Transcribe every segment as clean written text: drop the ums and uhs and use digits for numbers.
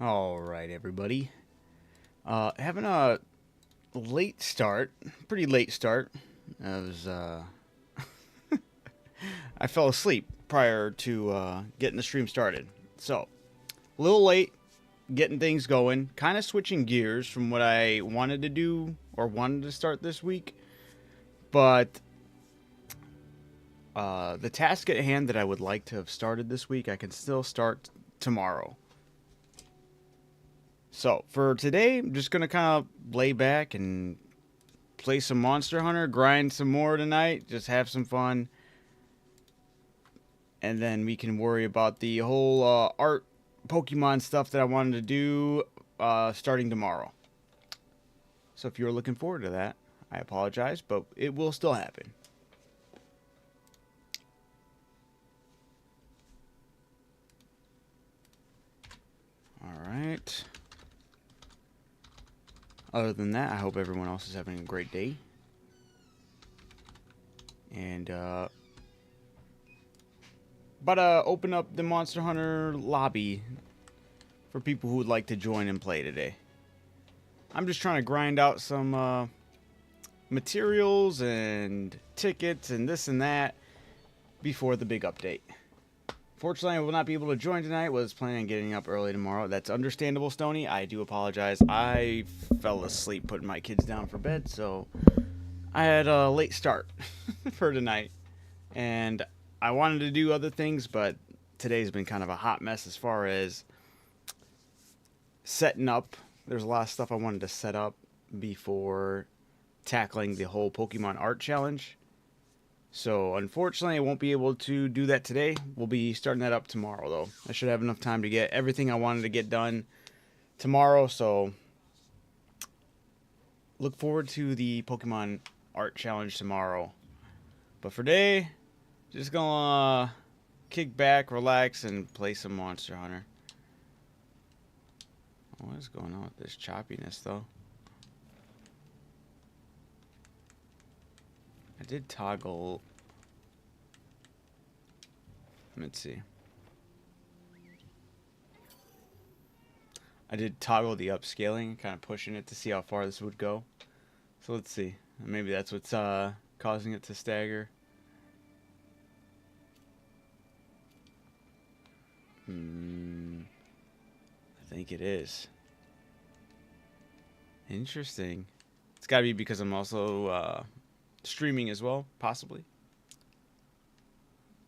All right, everybody. Having a late start, pretty late start. I was I fell asleep prior to getting the stream started, so a little late getting things going. Kind of switching gears from what I wanted to do or wanted to start this week, but the task at hand that I would like to have started this week, I can still start tomorrow. So for today, I'm just gonna kind of lay back and play some Monster Hunter, grind some more tonight, just have some fun, and then we can worry about the whole art Pokemon stuff that I wanted to do starting tomorrow. So if you're looking forward to that, I apologize, but it will still happen. All right. Other than that, I hope everyone else is having a great day. And about to open up the Monster Hunter lobby for people who would like to join and play today. I'm just trying to grind out some materials and tickets and this and that before the big update. Fortunately, I will not be able to join tonight. Was planning on getting up early tomorrow. That's understandable, Stony. I do apologize. I fell asleep putting my kids down for bed, so I had a late start for tonight. And I wanted to do other things, but today's been kind of a hot mess as far as setting up. There's a lot of stuff I wanted to set up before tackling the whole Pokemon Art Challenge. So, unfortunately, I won't be able to do that today. We'll be starting that up tomorrow, though. I should have enough time to get everything I wanted to get done tomorrow, so look forward to the Pokemon Art Challenge tomorrow. But for today, just gonna kick back, relax, and play some Monster Hunter. What is going on with this choppiness, though? I did toggle. Let's see. I did toggle the upscaling, kind of pushing it to see how far this would go. So let's see. Maybe that's what's causing it to stagger. I think it is. Interesting. It's got to be because I'm also streaming as well, possibly.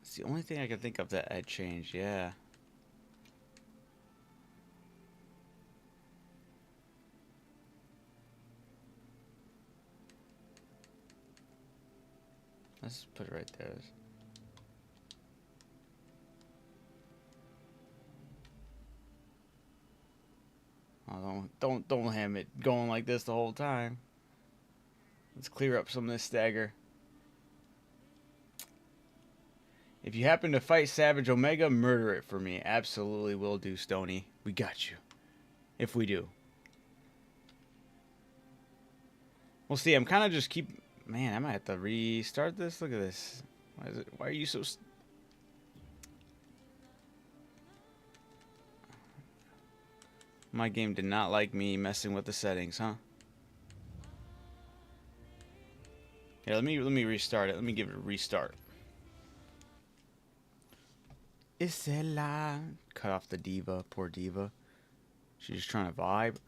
It's the only thing I can think of that I'd change, yeah. Let's put it right there. Oh, don't have it going like this the whole time. Let's clear up some of this stagger. If you happen to fight Savage Omega, murder it for me. Absolutely will do, Stony. We got you. If we do. We'll see. I'm kind of just Man, I might have to restart this. Look at this. Why are you so... My game did not like me messing with the settings, huh? Yeah, let me restart it. Let me give it a restart. Isela. Cut off the diva. Poor diva. She's just trying to vibe.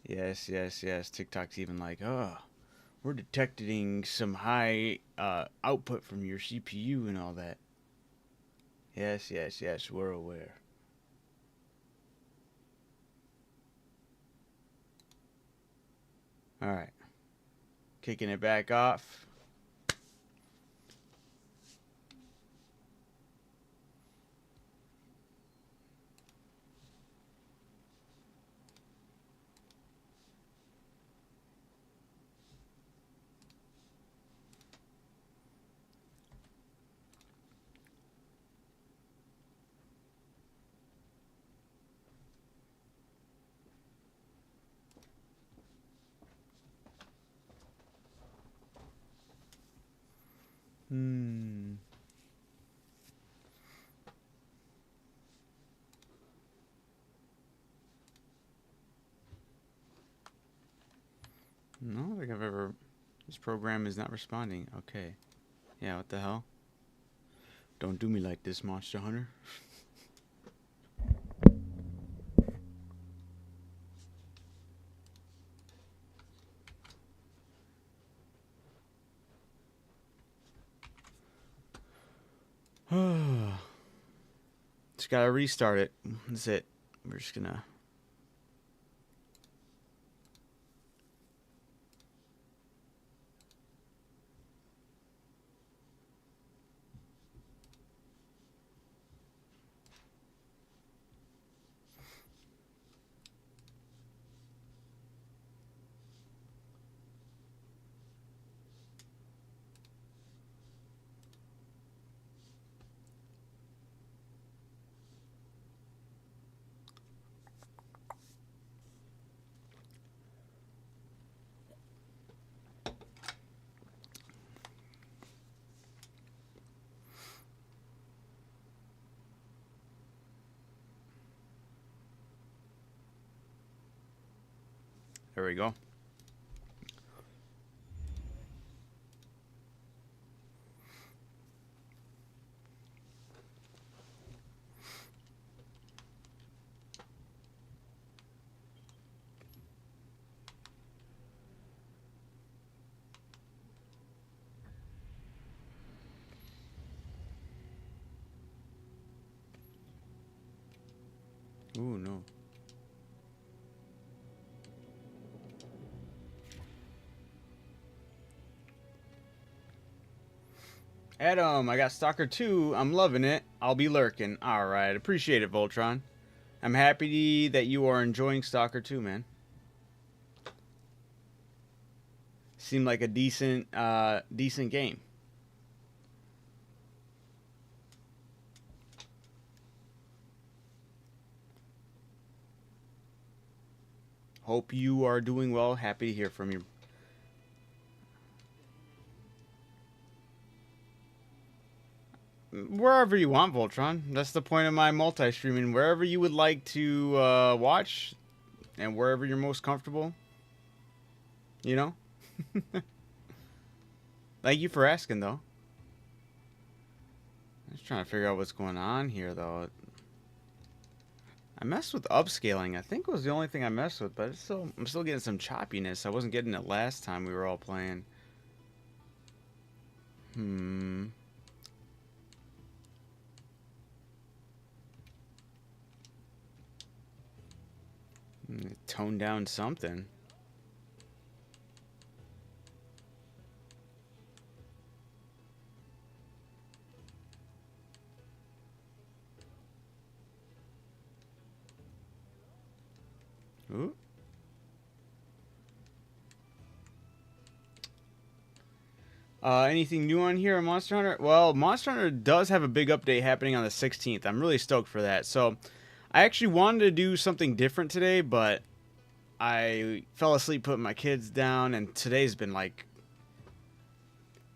Yes, yes, yes. TikTok's even like, oh, we're detecting some high output from your CPU and all that. Yes, yes, yes. We're aware. All right. Kicking it back off. No, I don't think I've ever... This program is not responding. Okay. Yeah, what the hell? Don't do me like this, Monster Hunter. Just gotta restart it. That's it. We're just gonna... There we go. Ooh, no. Adam, I got Stalker 2. I'm loving it. I'll be lurking. Alright, appreciate it, Voltron. I'm happy that you are enjoying Stalker 2, man. Seemed like a decent game. Hope you are doing well. Happy to hear from you. Wherever you want, Voltron. That's the point of my multi-streaming. Wherever you would like to watch, and wherever you're most comfortable. You know? Thank you for asking, though. I'm just trying to figure out what's going on here, though. I messed with upscaling. I think it was the only thing I messed with, but I'm still getting some choppiness. I wasn't getting it last time we were all playing. Tone down something. Ooh. Anything new on here on Monster Hunter? Well, Monster Hunter does have a big update happening on the 16th. I'm really stoked for that. So, I actually wanted to do something different today, but I fell asleep putting my kids down, and today's been, like,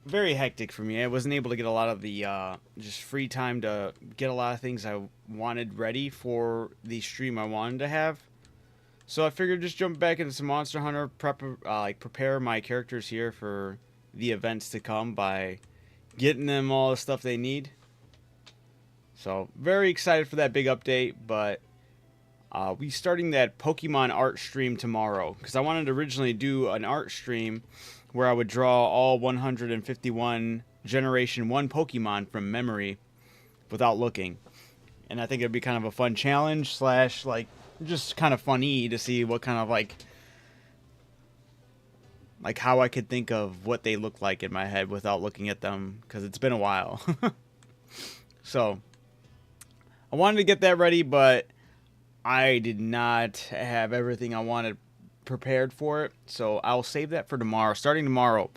very hectic for me. I wasn't able to get a lot of the, just free time to get a lot of things I wanted ready for the stream I wanted to have. So I figured just jump back into some Monster Hunter, prepare my characters here for the events to come by getting them all the stuff they need. So very excited for that big update, but we starting that Pokemon art stream tomorrow, because I wanted to originally do an art stream where I would draw all 151 Generation 1 Pokemon from memory without looking. And I think it'd be kind of a fun challenge / like just kind of funny to see what kind of like how I could think of what they look like in my head without looking at them, because it's been a while. So I wanted to get that ready, but I did not have everything I wanted prepared for it, so I'll save that for tomorrow, starting tomorrow.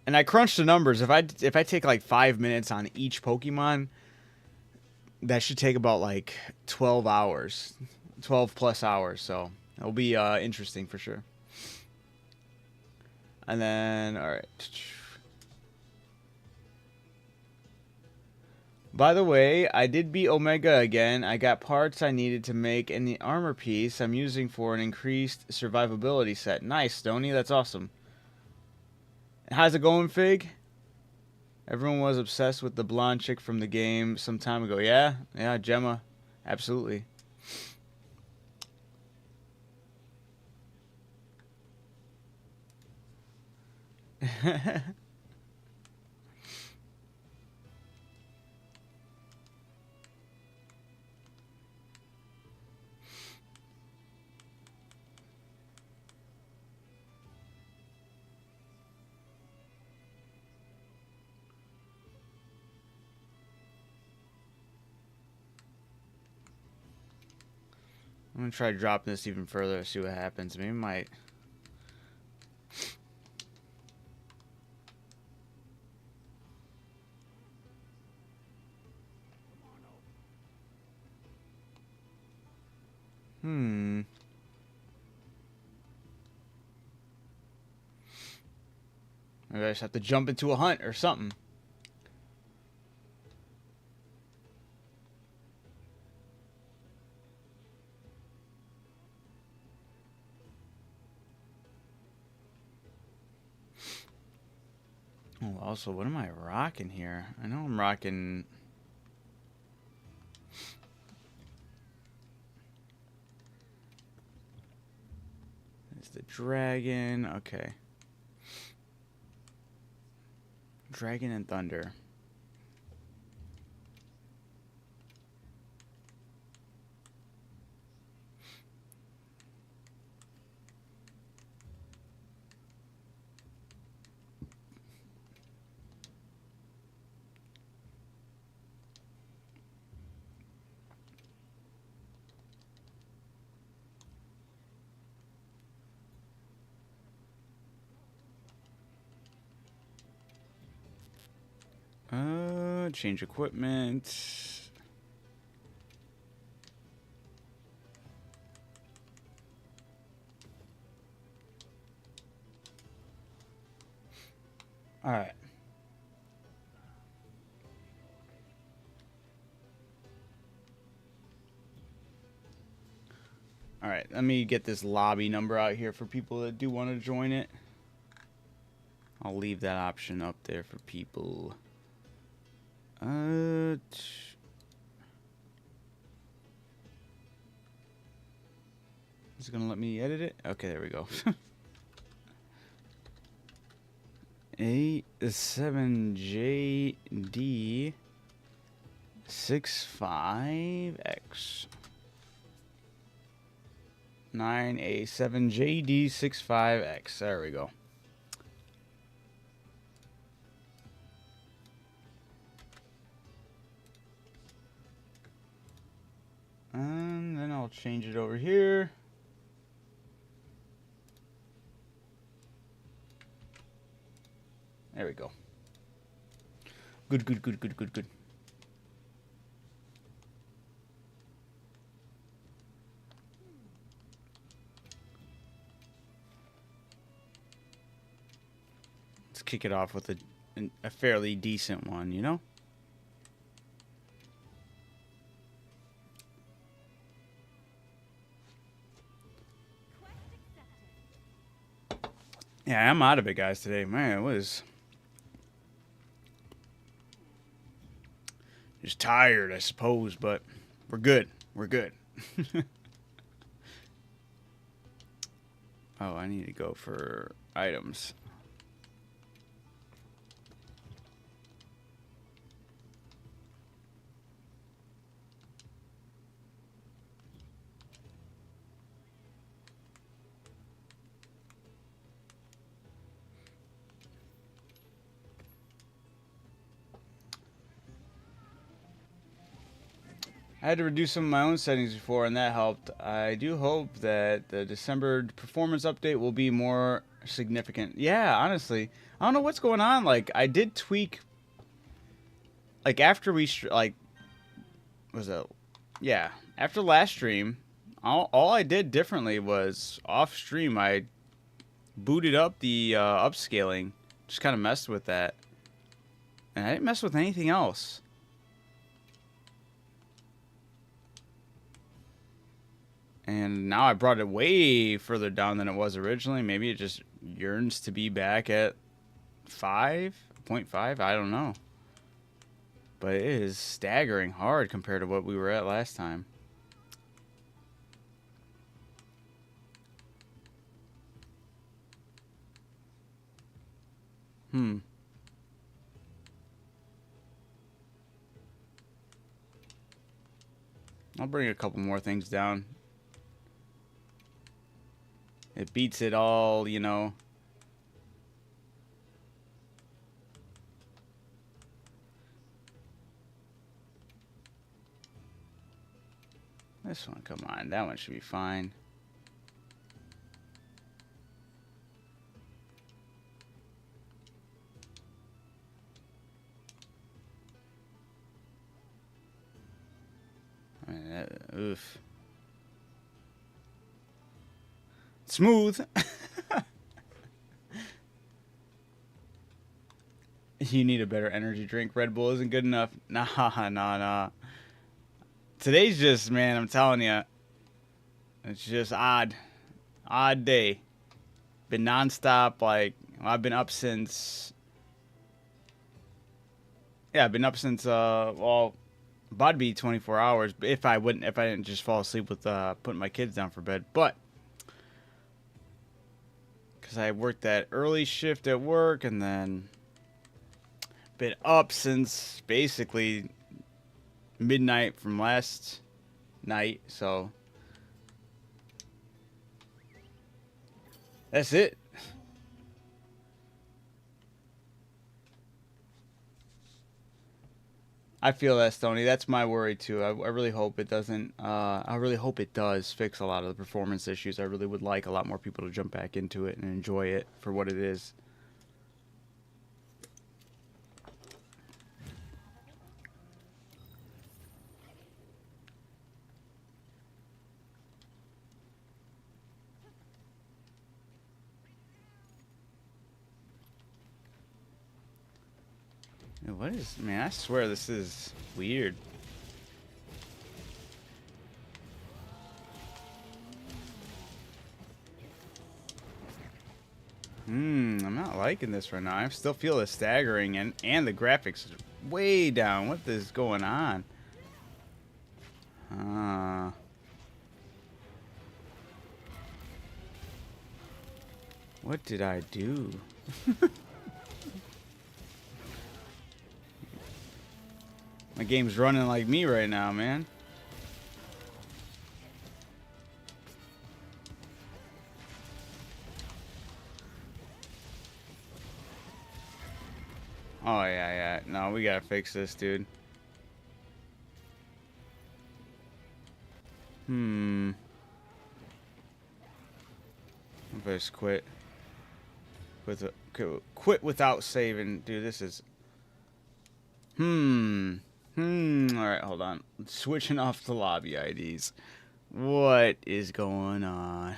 And I crunched the numbers. If I take like 5 minutes on each Pokemon, that should take about like 12 hours, 12 plus hours. So it'll be interesting for sure. And then, all right. By the way, I did beat Omega again. I got parts I needed to make in the armor piece I'm using for an increased survivability set. Nice, Stoney. That's awesome. How's it going, Fig? Everyone was obsessed with the blonde chick from the game some time ago. Yeah, Gemma. Absolutely. I'm gonna try dropping this even further, see what happens. Maybe it might. Maybe I just have to jump into a hunt or something. Oh, also, what am I rocking here? I know I'm rocking... It's the dragon. Okay. Dragon and thunder. Change equipment. All right. All right, let me get this lobby number out here for people that do want to join it. I'll leave that option up there for people. Is it gonna let me edit it? Okay, there we go. 7JD 65X 9A7JD 65X. There we go. And then I'll change it over here. There we go. Good. Let's kick it off with a fairly decent one, you know? Yeah, I'm out of it, guys, today. Man, it was just tired, I suppose, but we're good. We're good. Oh, I need to go for items. I had to reduce some of my own settings before, and that helped. I do hope that the December performance update will be more significant. Yeah, honestly, I don't know what's going on. Like, I did tweak. Like after we was it? Yeah, after last stream, all I did differently was off stream. I booted up the upscaling, just kind of messed with that, and I didn't mess with anything else. And now I brought it way further down than it was originally. Maybe it just yearns to be back at 5.5. I don't know. But it is staggering hard compared to what we were at last time. I'll bring a couple more things down. It beats it all, you know. This one, come on. That one should be fine. Oof. Smooth. You need a better energy drink. Red Bull isn't good enough. Nah. Today's just, man, I'm telling you, it's just odd. Odd day. Been nonstop, like, I've been up since, yeah, I've been up since, well, about to be 24 hours, if I didn't just fall asleep with, putting my kids down for bed, but, because I worked that early shift at work, and then been up since, basically, midnight from last night, so that's it. I feel that, Stoney. That's my worry too. I really hope it doesn't. I really hope it does fix a lot of the performance issues. I really would like a lot more people to jump back into it and enjoy it for what it is. What is, man, I swear this is weird. I'm not liking this right now. I still feel the staggering and the graphics is way down. What is going on? What did I do? My game's running like me right now, man. Oh, yeah. No, we gotta fix this, dude. If I just quit. Quit without saving. Dude, this is... Alright, hold on. Switching off the lobby IDs. What is going on?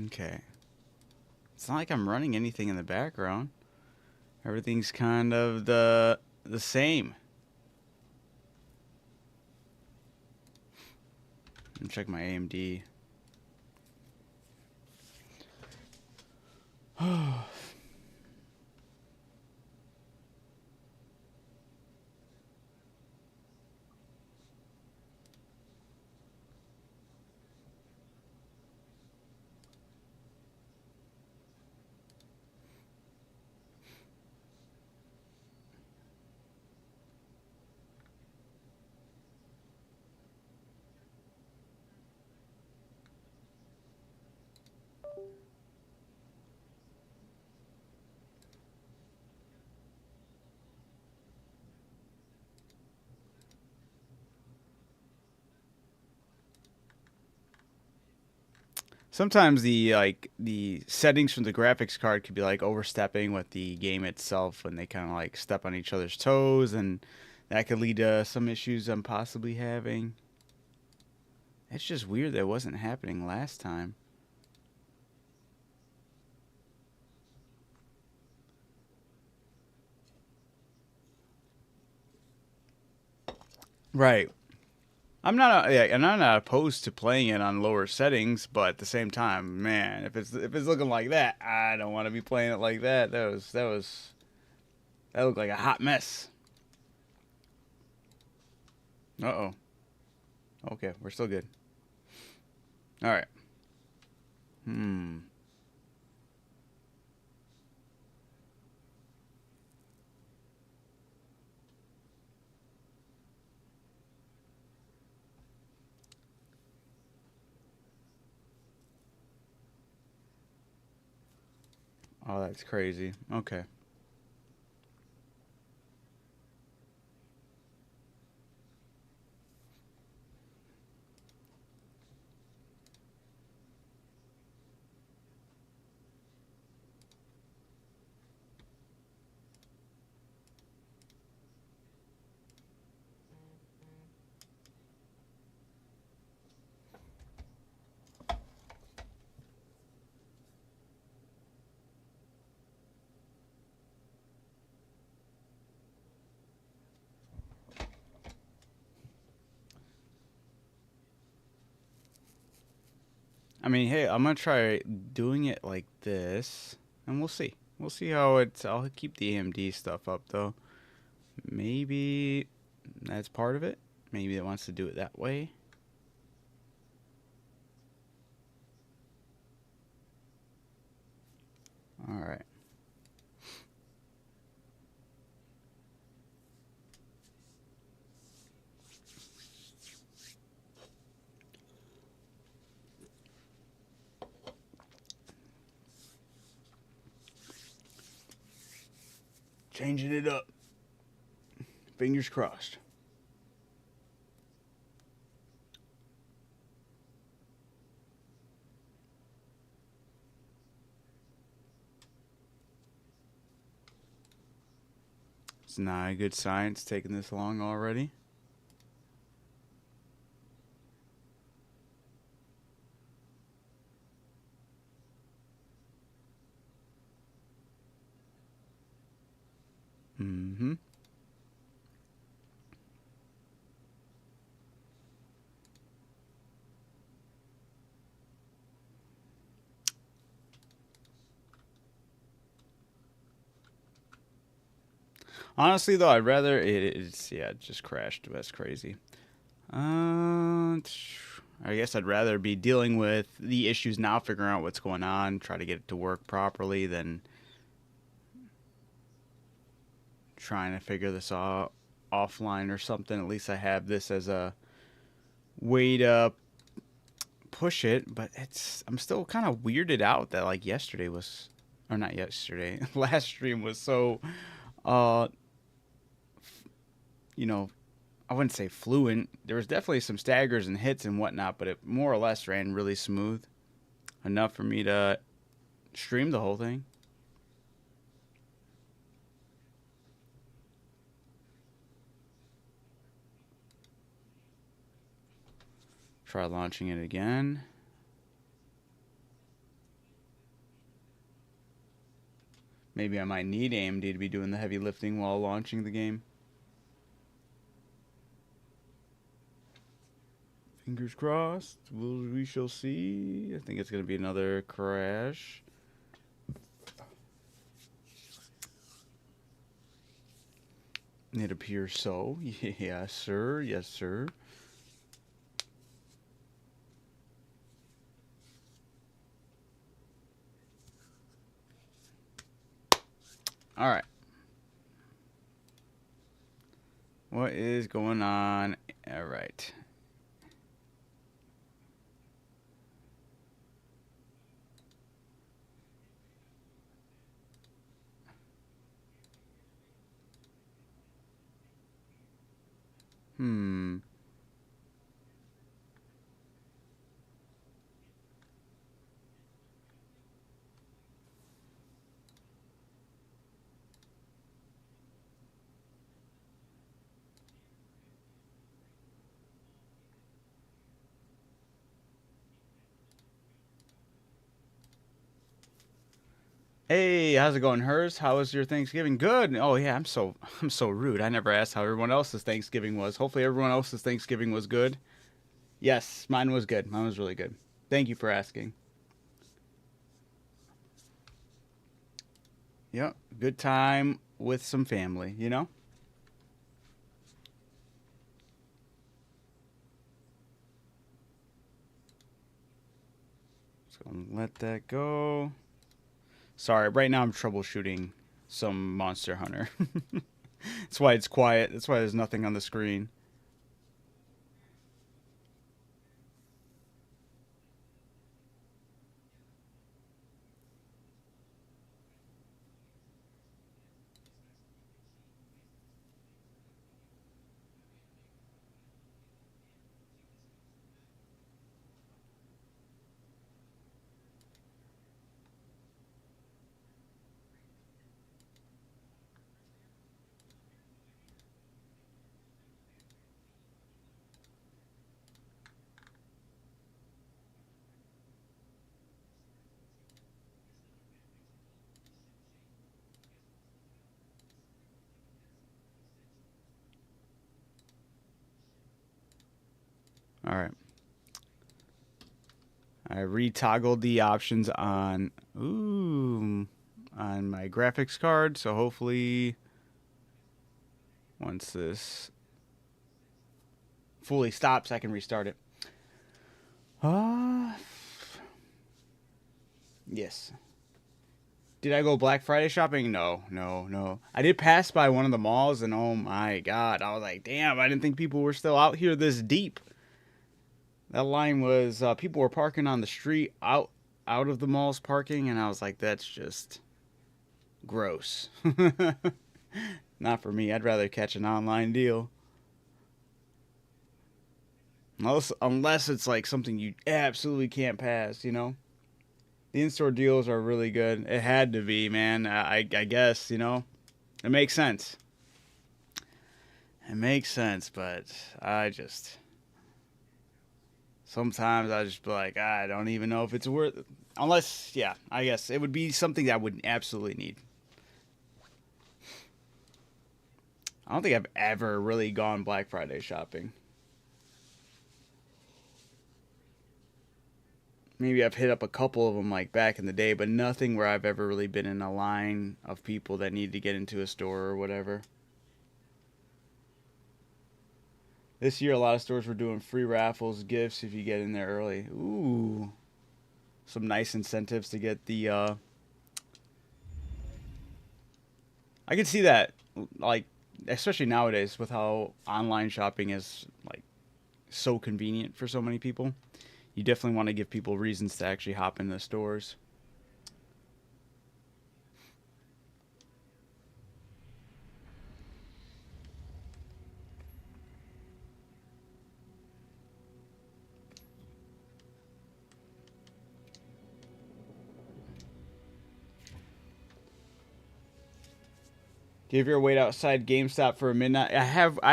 Okay. It's not like I'm running anything in the background. Everything's kind of the same. Let me check my AMD. Sometimes the settings from the graphics card could be like overstepping with the game itself when they kind of like step on each other's toes, and that could lead to some issues I'm possibly having. It's just weird that wasn't happening last time. Right. And I'm not opposed to playing it on lower settings, but at the same time, man, if it's looking like that, I don't want to be playing it like that. That looked like a hot mess. Uh-oh. Okay, we're still good. All right. Hmm. Oh, that's crazy. Okay. I mean, hey, I'm gonna try doing it like this, and we'll see. We'll see how it's. I'll keep the AMD stuff up though. Maybe that's part of it. Maybe it wants to do it that way. All right. Changing it up. Fingers crossed. It's not a good sign. It's taking this long already. Mm-hmm. Honestly, though, I'd rather it's yeah, it just crashed. That's crazy. I guess I'd rather be dealing with the issues now, figuring out what's going on, try to get it to work properly, than trying to figure this out offline or something. At least I have this as a way to push it, but I'm still kind of weirded out that like yesterday was, or not yesterday, last stream was so, uh, you know, I wouldn't say fluent. There was definitely some staggers and hits and whatnot, but it more or less ran really smooth enough for me to stream the whole thing. Try launching it again. Maybe I might need AMD to be doing the heavy lifting while launching the game. Fingers crossed. We shall see. I think it's going to be another crash. It appears so. Yes, sir. Yes, sir. All right. What is going on? All right. Hmm. Hey, how's it going, Hers? How was your Thanksgiving? Good. Oh yeah, I'm so rude. I never asked how everyone else's Thanksgiving was. Hopefully everyone else's Thanksgiving was good. Yes, mine was good. Mine was really good. Thank you for asking. Yep, good time with some family, you know? So let that go. Sorry, right now I'm troubleshooting some Monster Hunter. That's why it's quiet. That's why there's nothing on the screen. All right. I retoggled the options on on my graphics card, so hopefully once this fully stops, I can restart it. Uh yes. Did I go Black Friday shopping? No, no, no. I did pass by one of the malls, and oh my god, I was like, damn, I didn't think people were still out here this deep. That line was people were parking on the street out of the mall's parking, and I was like, that's just gross. Not for me. I'd rather catch an online deal. Unless it's like something you absolutely can't pass, you know? The in-store deals are really good. It had to be, man. I guess, you know? It makes sense. It makes sense, but I just sometimes I just be like, I don't even know if it's worth it. Unless, yeah, I guess it would be something that I would absolutely need. I don't think I've ever really gone Black Friday shopping. Maybe I've hit up a couple of them like back in the day, but nothing where I've ever really been in a line of people that need to get into a store or whatever. This year, a lot of stores were doing free raffles, gifts if you get in there early. Ooh, some nice incentives to get the. I can see that, like, especially nowadays with how online shopping is like so convenient for so many people. You definitely want to give people reasons to actually hop in the stores. Do you ever wait outside GameStop for a midnight? I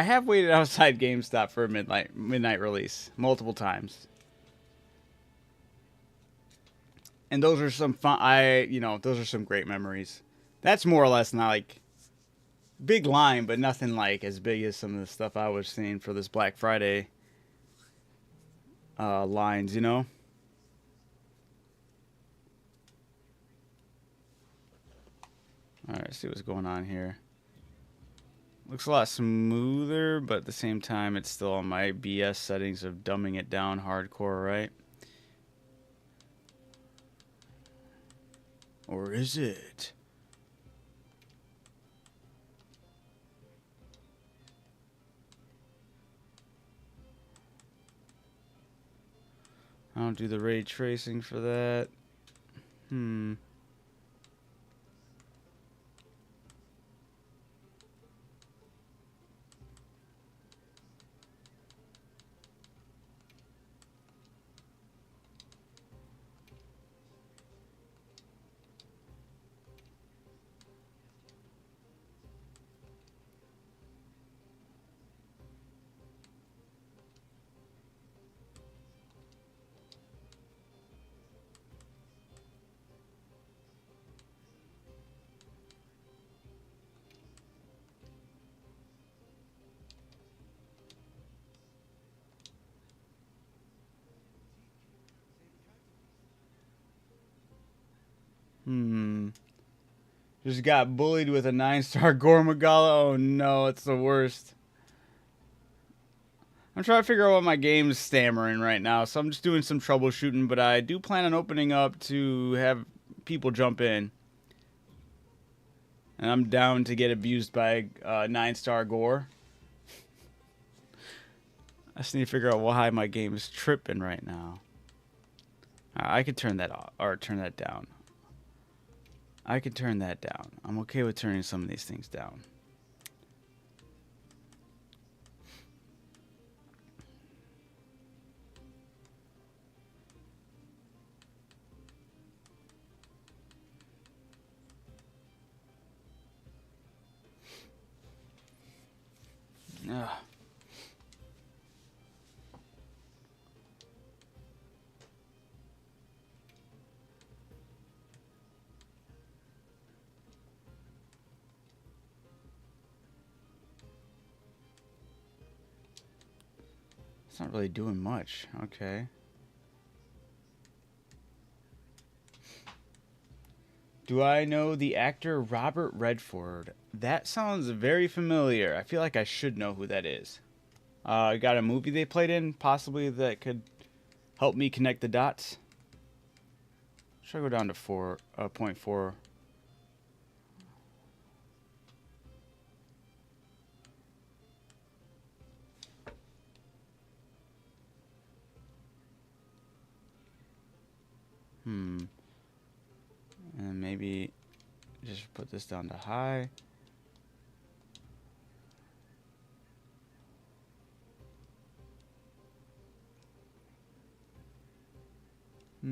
have waited outside GameStop for a midnight release multiple times, and those are some fun. Those are some great memories. That's more or less not like big line, but nothing like as big as some of the stuff I was seeing for this Black Friday lines. You know. All right, let's see what's going on here. Looks a lot smoother, but at the same time, it's still on my BS settings of dumbing it down hardcore, right? Or is it? I don't do the ray tracing for that. Hmm. Just got bullied with a 9-star Gore Magala. Oh no, it's the worst. I'm trying to figure out what my game's stammering right now, so I'm just doing some troubleshooting, but I do plan on opening up to have people jump in. And I'm down to get abused by 9-star Gore. I just need to figure out why my game is tripping right now. I could turn that off, or turn that down. I could turn that down. I'm okay with turning some of these things down. Ugh. It's not really doing much. Okay. Do I know the actor Robert Redford? That sounds very familiar. I feel like I should know who that is. Got a movie they played in, possibly, that could help me connect the dots. Should I go down to 0.4? And maybe just put this down to high. Why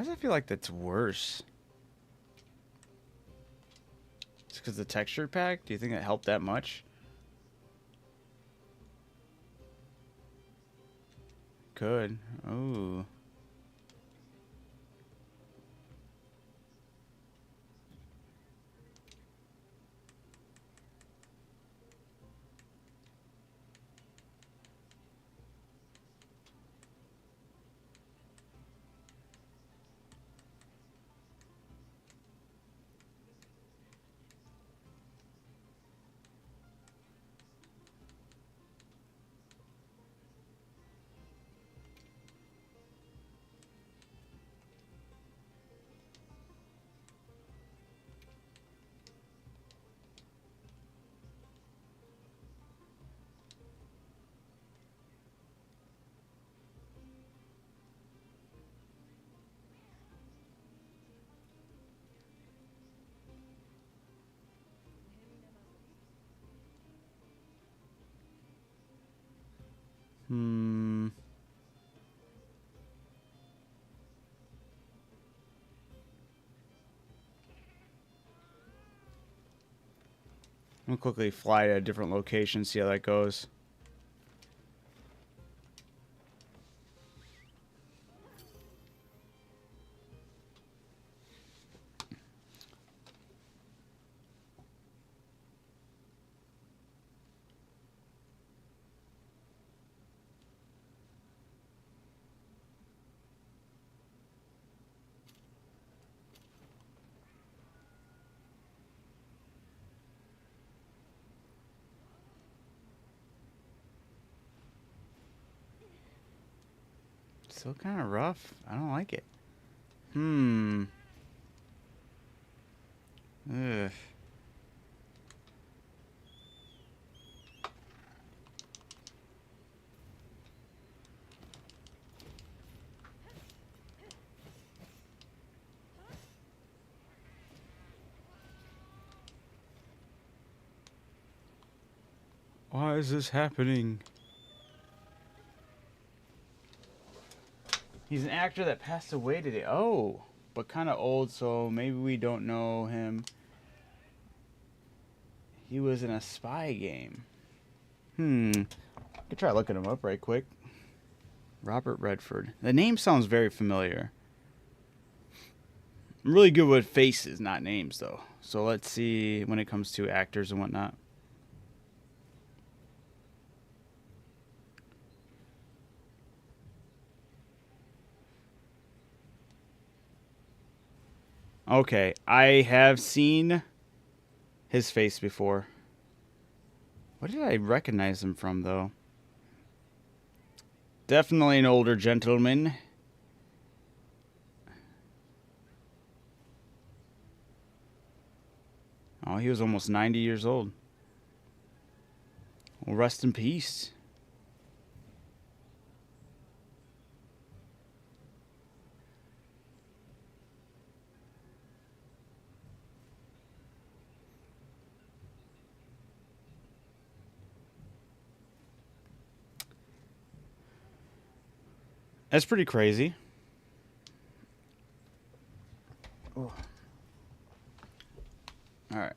does I feel like that's worse? It's because the texture pack? Do you think that helped that much? Could. Oh. I'm gonna quickly fly to a different location, see how that goes. Still kind of rough. I don't like it. Ugh. Why is this happening? He's an actor that passed away today. Oh, but kind of old, so maybe we don't know him. He was in a spy game. I could try looking him up right quick. Robert Redford. The name sounds very familiar. I'm really good with faces, not names, though. So let's see when it comes to actors and whatnot. Okay, I have seen his face before. What did I recognize him from, though? Definitely an older gentleman. Oh, he was almost 90 years old. Well, rest in peace. That's pretty crazy. Oh. All right.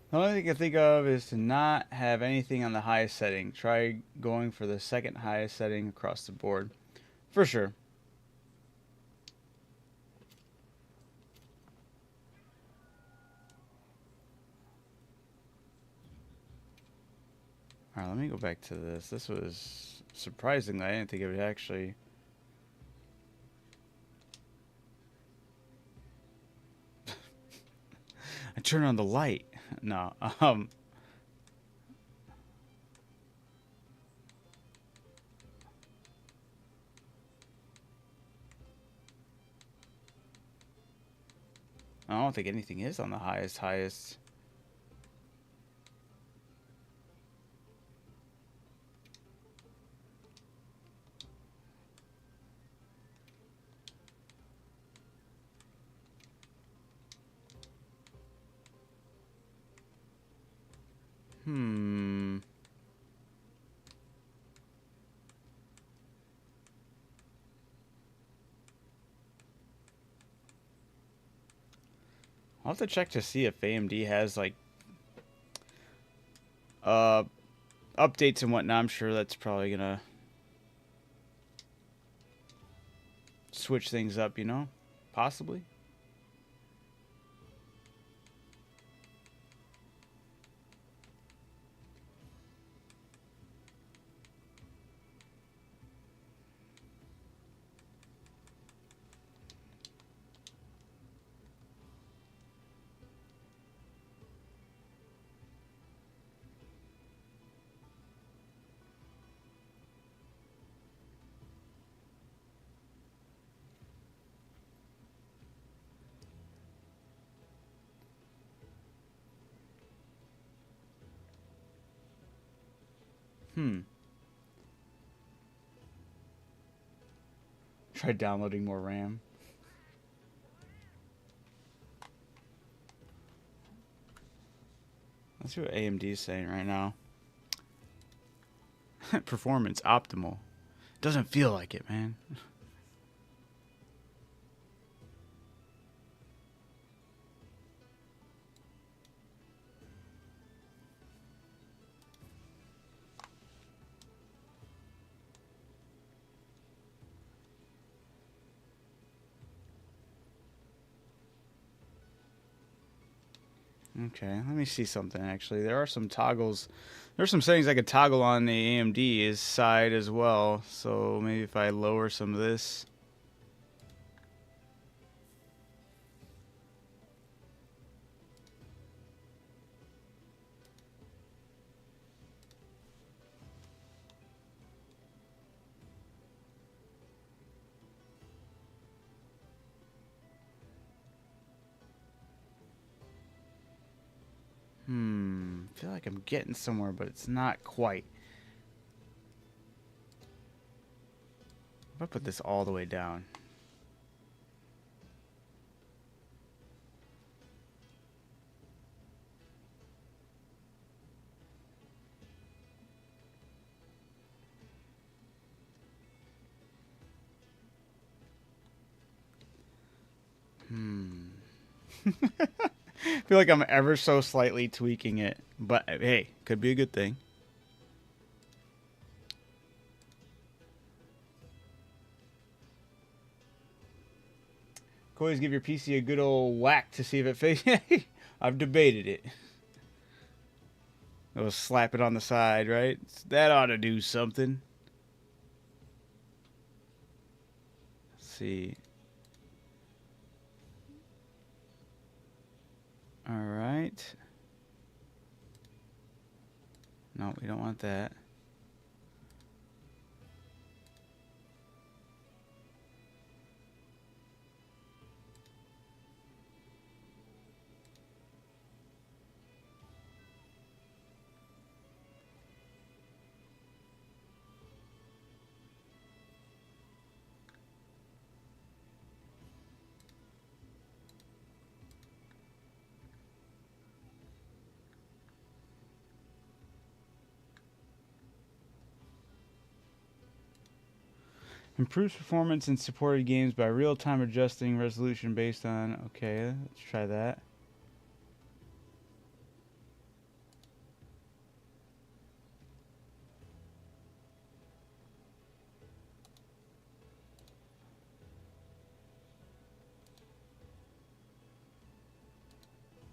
The only thing I can think of is to not have anything on the highest setting. Try going for the second highest setting across the board. For sure. Alright, let me go back to this. This was surprisingly, I didn't think it would actually... I turn on the light. No, I don't think anything is on the highest. Hmm. I'll have to check to see if AMD has like uh updates and whatnot. I'm sure that's probably gonna switch things up, you know? Possibly. Hmm. Try downloading more RAM. Let's see what AMD is saying right now. Performance optimal. Doesn't feel like it, man. Okay, let me see something actually. There are some toggles. There's some settings I could toggle on the AMD's side as well. So maybe if I lower some of this. I feel like I'm getting somewhere, but it's not quite. If I put this all the way down. I feel like I'm ever so slightly tweaking it, but hey, could be a good thing. Could always give your PC a good old whack to see if it fits. I've debated it. I'll slap it on the side, right? That ought to do something. Let's see. All right. No, we don't want that. Improves performance in supported games by real-time adjusting resolution based on... Okay, let's try that.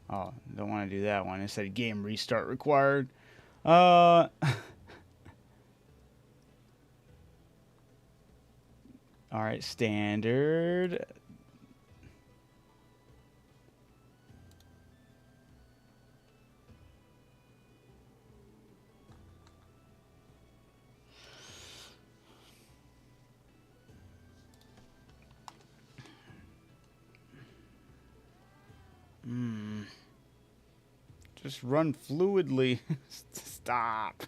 Oh, don't want to do that one. It said game restart required. All right, standard. Just run fluidly. Stop.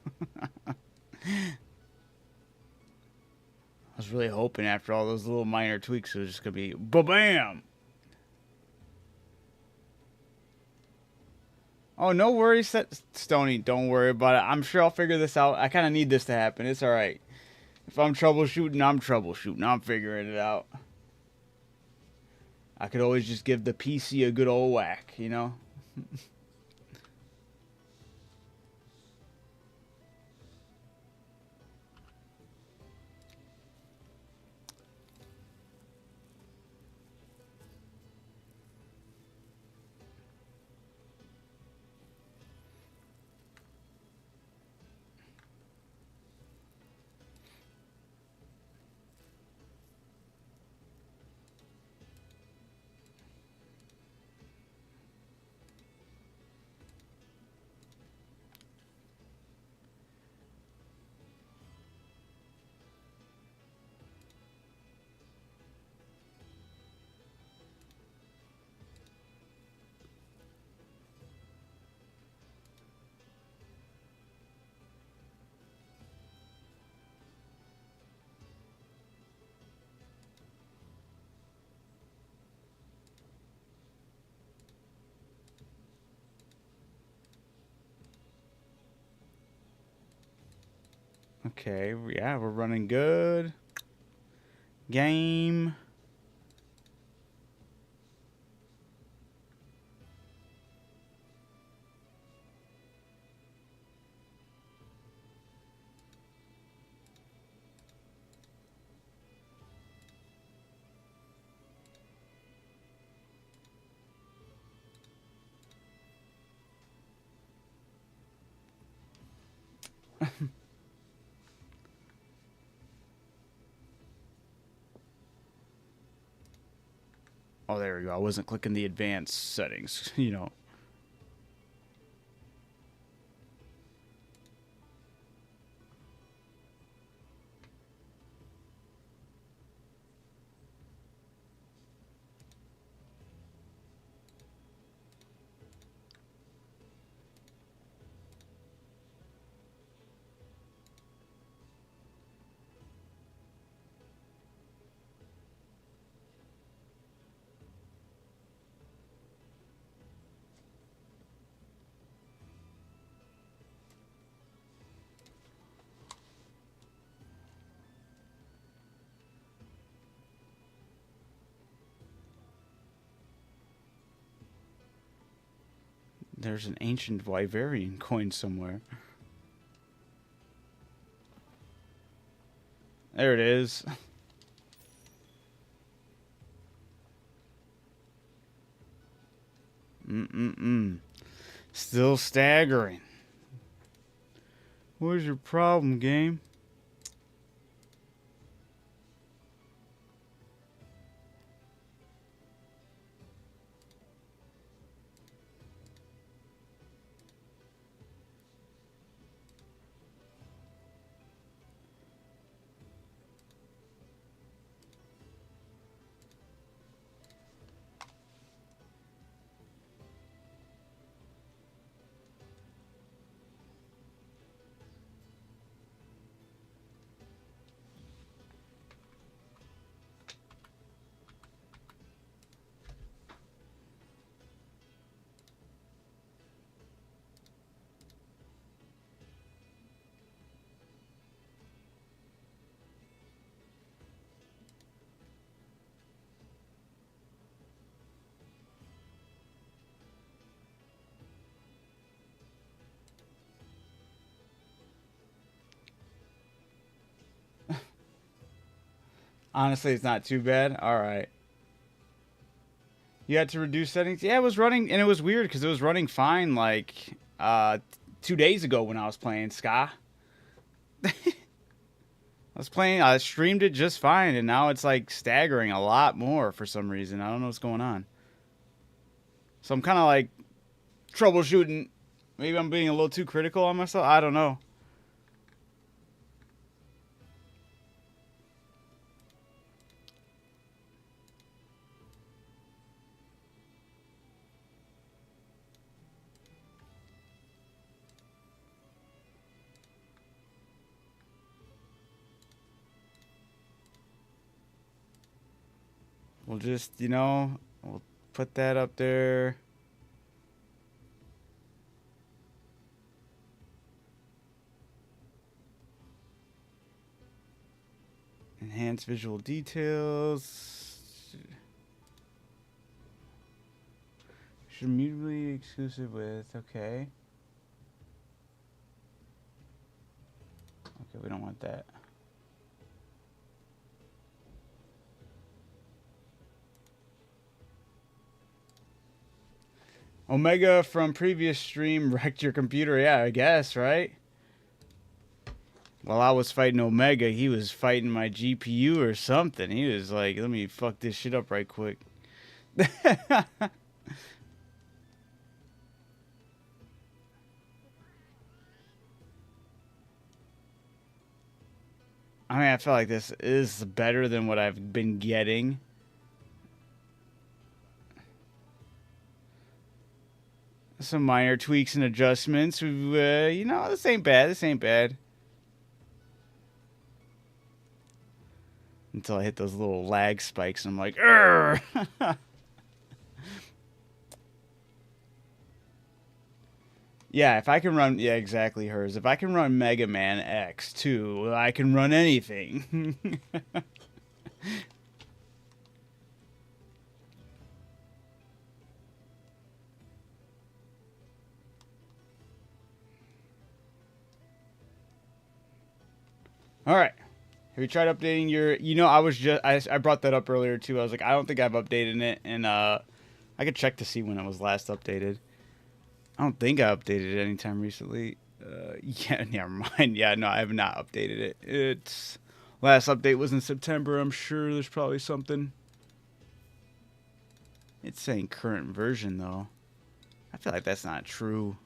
I was really hoping after all those little minor tweaks it was just going to be ba-bam. Oh, no worries, Stony. Don't worry about it. I'm sure I'll figure this out. I kind of need this to happen. It's all right. If I'm troubleshooting, I'm troubleshooting. I'm figuring it out. I could always just give the PC a good old whack, you know? Okay, yeah, we're running good. Game. Oh, there we go. I wasn't clicking the advanced settings, you know. There's an ancient Wyverian coin somewhere. There it is. Still staggering. What's your problem, game? Honestly, it's not too bad. All right. You had to reduce settings? Yeah, it was running, and it was weird because it was running fine like 2 days ago when I was playing Ska. I streamed it just fine, and now it's like staggering a lot more for some reason. I don't know what's going on. So I'm kind of like troubleshooting. Maybe I'm being a little too critical on myself. I don't know. We'll just, we'll put that up there. Enhance visual details. Should mutually exclusive with, okay. Okay, we don't want that. Omega from previous stream wrecked your computer. Yeah, I guess, right? While I was fighting Omega, he was fighting my GPU or something. He was like, let me fuck this shit up right quick. I mean, I feel like this is better than what I've been getting. Some minor tweaks and adjustments. This ain't bad. This ain't bad. Until I hit those little lag spikes and I'm like, Urgh! Yeah, if I can run... Yeah, exactly, hers. If I can run Mega Man X2, I can run anything. Alright. Have you tried updating your... I brought that up earlier, too. I was like, I don't think I've updated it. And, I could check to see when it was last updated. I don't think I updated it anytime recently. Yeah, never mind. Yeah, no, I have not updated it. Its last update was in September. I'm sure there's probably something. It's saying current version, though. I feel like that's not true.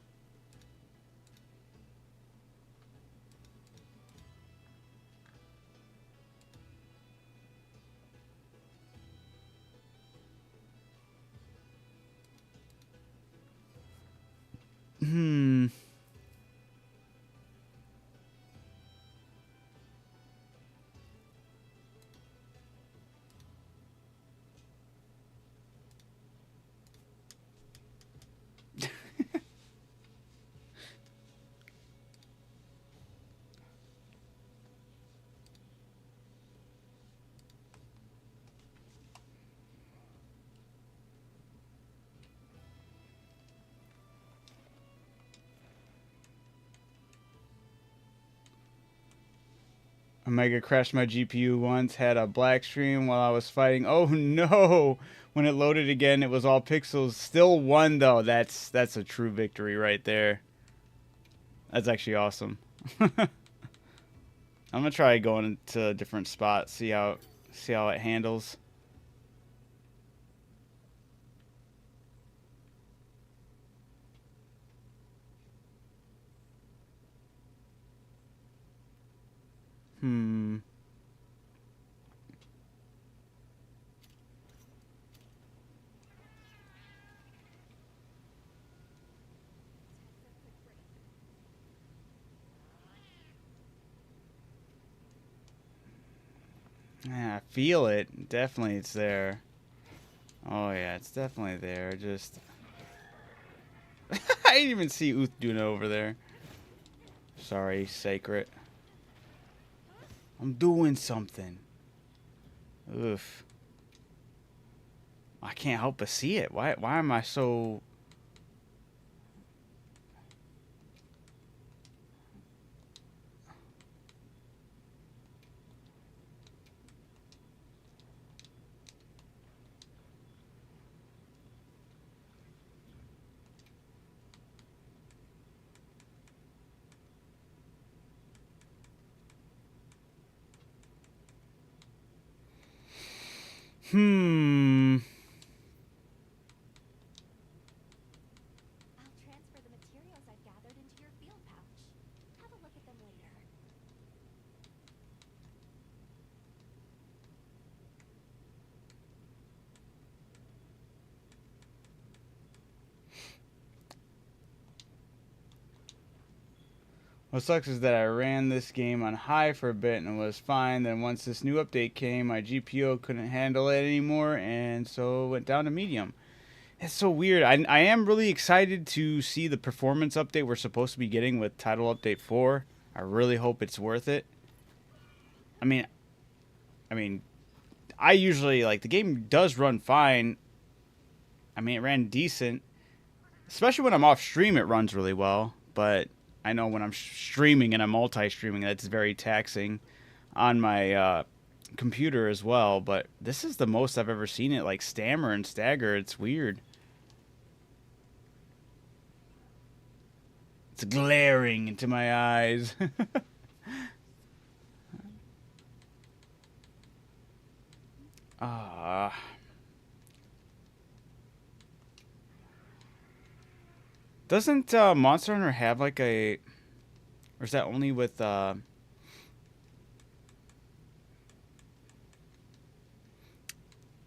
Omega crashed my GPU once, had a black screen while I was fighting. Oh no! When it loaded again, it was all pixels. Still won though. That's a true victory right there. That's actually awesome. I'm gonna try going to a different spot, see how it handles. Yeah, I feel it. Definitely it's there. Oh yeah, it's definitely there. Just I didn't even see Uth doing it over there. Sorry, Sacred. I'm doing something. Oof. I can't help but see it. Why am I so... Hmm. I'll transfer the materials I've gathered into your field pouch. Have a look at them later. What sucks is that I ran this game on high for a bit and it was fine. Then once this new update came, my GPU couldn't handle it anymore, and so it went down to medium. It's so weird. I am really excited to see the performance update we're supposed to be getting with Title Update 4. I really hope it's worth it. I mean, I usually, like, the game does run fine. I mean, it ran decent. Especially when I'm off stream, it runs really well. But I know when I'm streaming and I'm multi-streaming, that's very taxing on my computer as well. But this is the most I've ever seen it, like, stammer and stagger. It's weird. It's glaring into my eyes. Ah. Doesn't Monster Hunter have like a... Or is that only with... Yeah,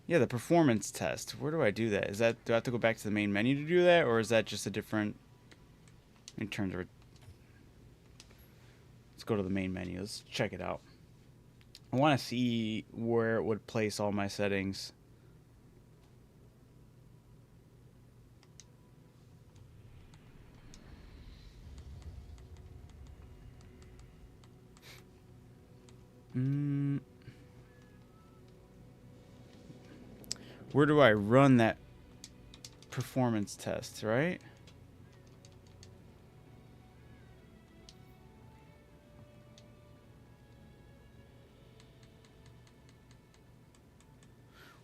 the performance test. Where do I do that? Is that... Do I have to go back to the main menu to do that? Or is that just a different... In terms of... Let's go to the main menu. Let's check it out. I want to see where it would place all my settings. Where do I run that performance test, right?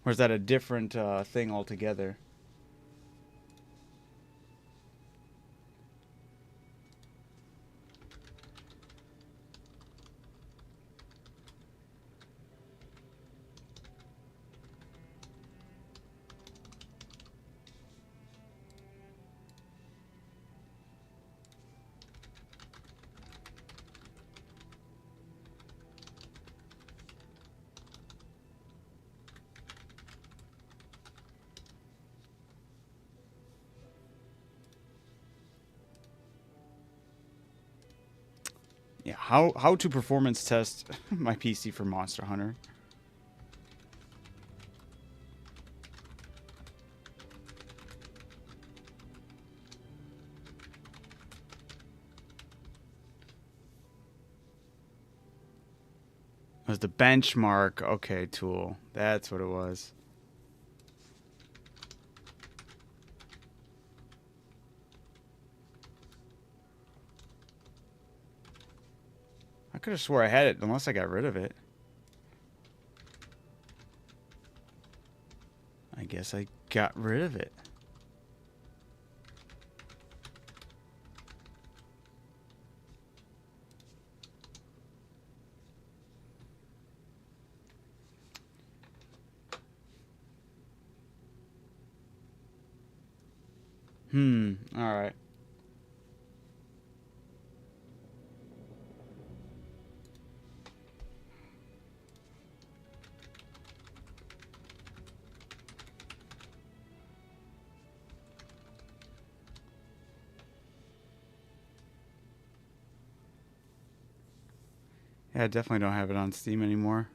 Or is that a different thing altogether? Yeah, how to performance test my PC for Monster Hunter. It was the benchmark. Okay, tool. That's what it was. I could have swore I had it unless I got rid of it. I guess I got rid of it. Alright. Yeah, I definitely don't have it on Steam anymore.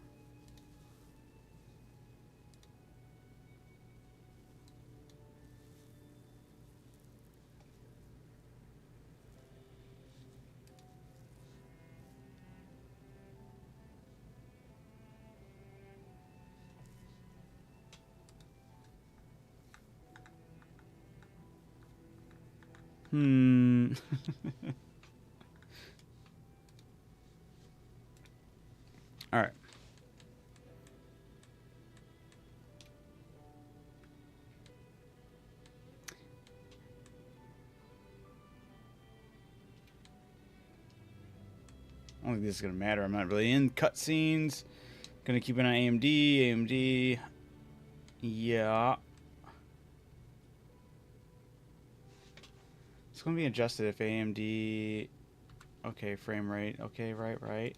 Alright. I don't think this is going to matter. I'm not really in cutscenes. Going to keep an eye on AMD. AMD. Yeah. It's going to be adjusted if AMD... Okay, frame rate. Okay, right.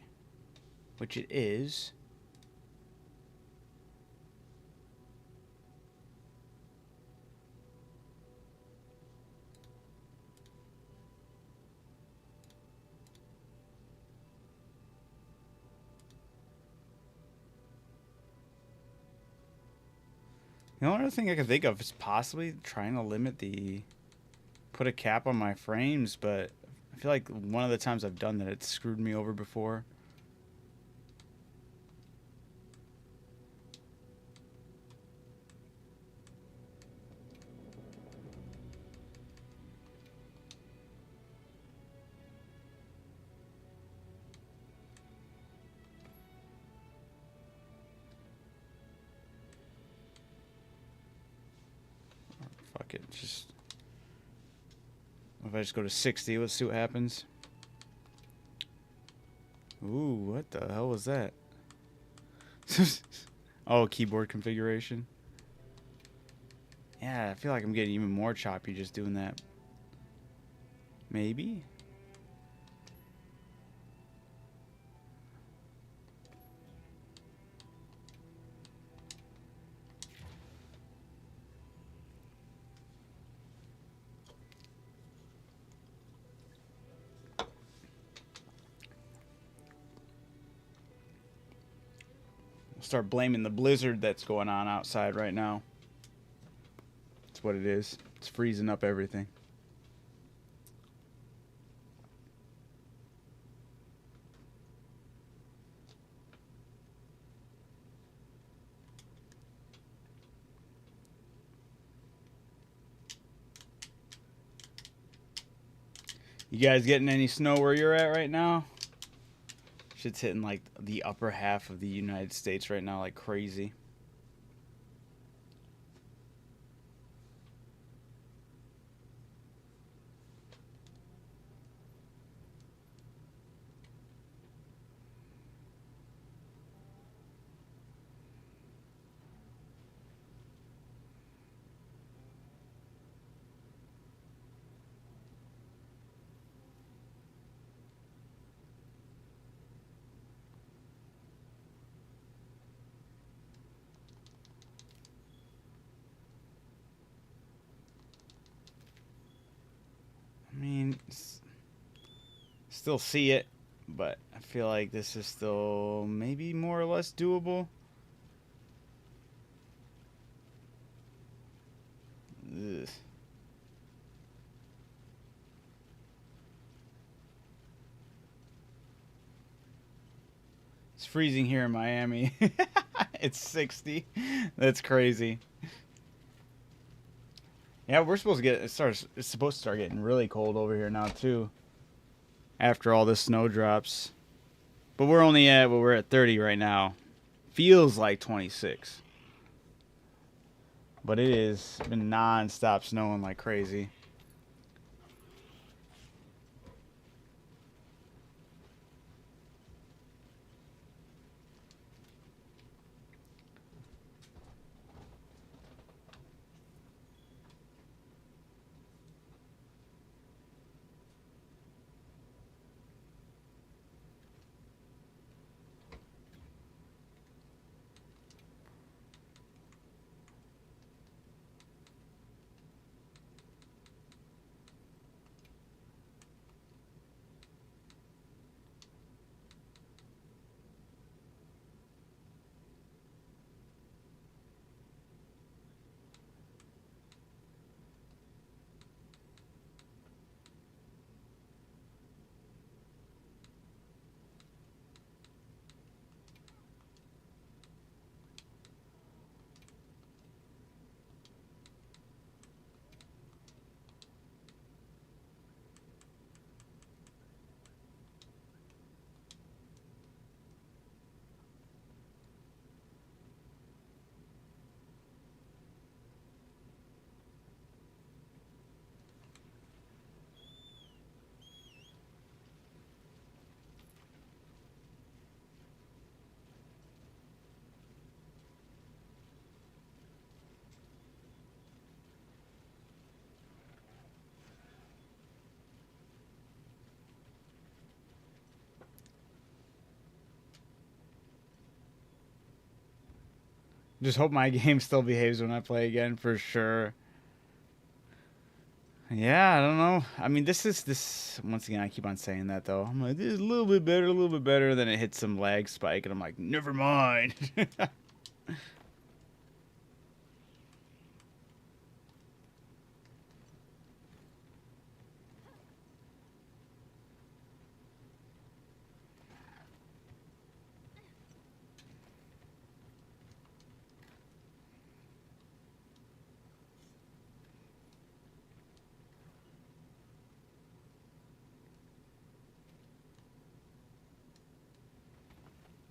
Which it is. The only other thing I can think of is possibly trying to limit the... Put a cap on my frames, but I feel like one of the times I've done that, it's screwed me over before. Fuck it, just... If I just go to 60, let's see what happens. Ooh, what the hell was that? Oh, keyboard configuration. Yeah, I feel like I'm getting even more choppy just doing that. Maybe? Start blaming the blizzard that's going on outside right now. That's what it is. It's freezing up everything. You guys getting any snow where you're at right now? Shit's hitting like the upper half of the United States right now like crazy. I mean, still see it, but I feel like this is still maybe more or less doable. Ugh. It's freezing here in Miami. It's 60. That's crazy. Yeah, we're supposed to get it's supposed to start getting really cold over here now too. After all this snow drops. But we're only at, well, we're at 30 right now. Feels like 26. But it is been non-stop snowing like crazy. Just hope my game still behaves when I play again for sure. Yeah, I don't know. I mean, this once again. I keep on saying that though. I'm like, this is a little bit better, a little bit better. Then it hits some lag spike, and I'm like, never mind.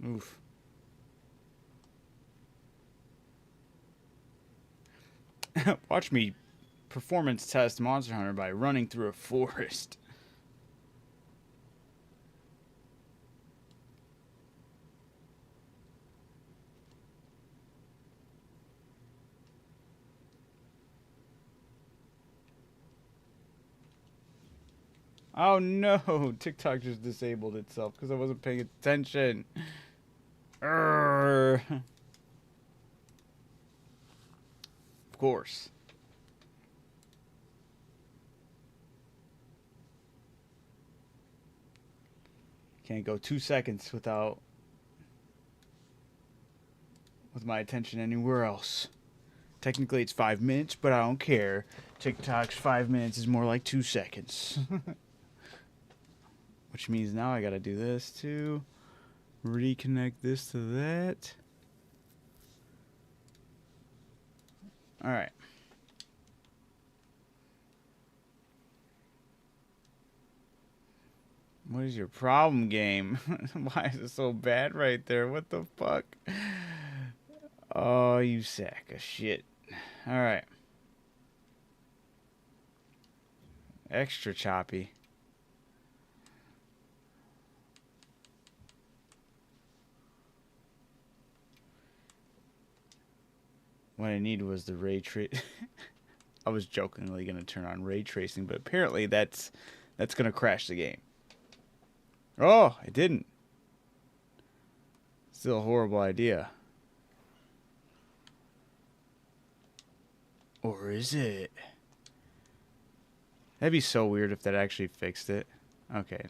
Oof. Watch me performance test Monster Hunter by running through a forest. Oh no! TikTok just disabled itself because I wasn't paying attention. Urgh. Of course. Can't go 2 seconds with my attention anywhere else. Technically it's 5 minutes, but I don't care. TikTok's 5 minutes is more like 2 seconds. Which means now I gotta do this too. Reconnect this to that. Alright. What is your problem, game? Why is it so bad right there? What the fuck? Oh, you sack of shit. Alright. Extra choppy. What I needed was the ray trace. I was jokingly going to turn on ray tracing, but apparently that's going to crash the game. Oh, it didn't. Still a horrible idea. Or is it? That'd be so weird if that actually fixed it. Okay.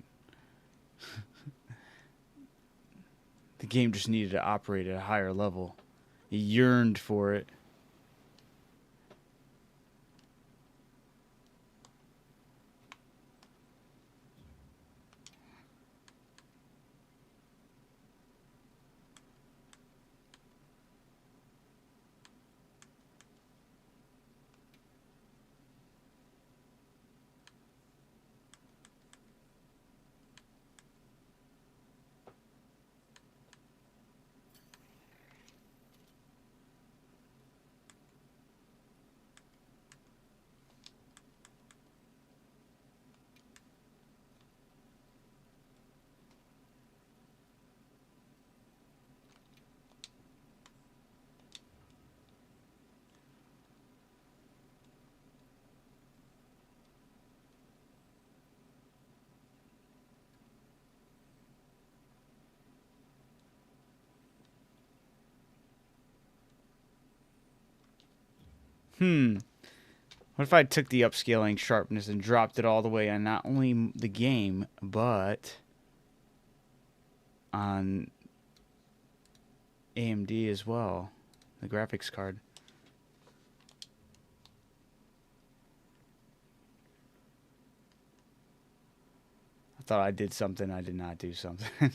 The game just needed to operate at a higher level. It yearned for it. What if I took the upscaling sharpness and dropped it all the way on not only the game, but on AMD as well, the graphics card. I thought I did something. I did not do something.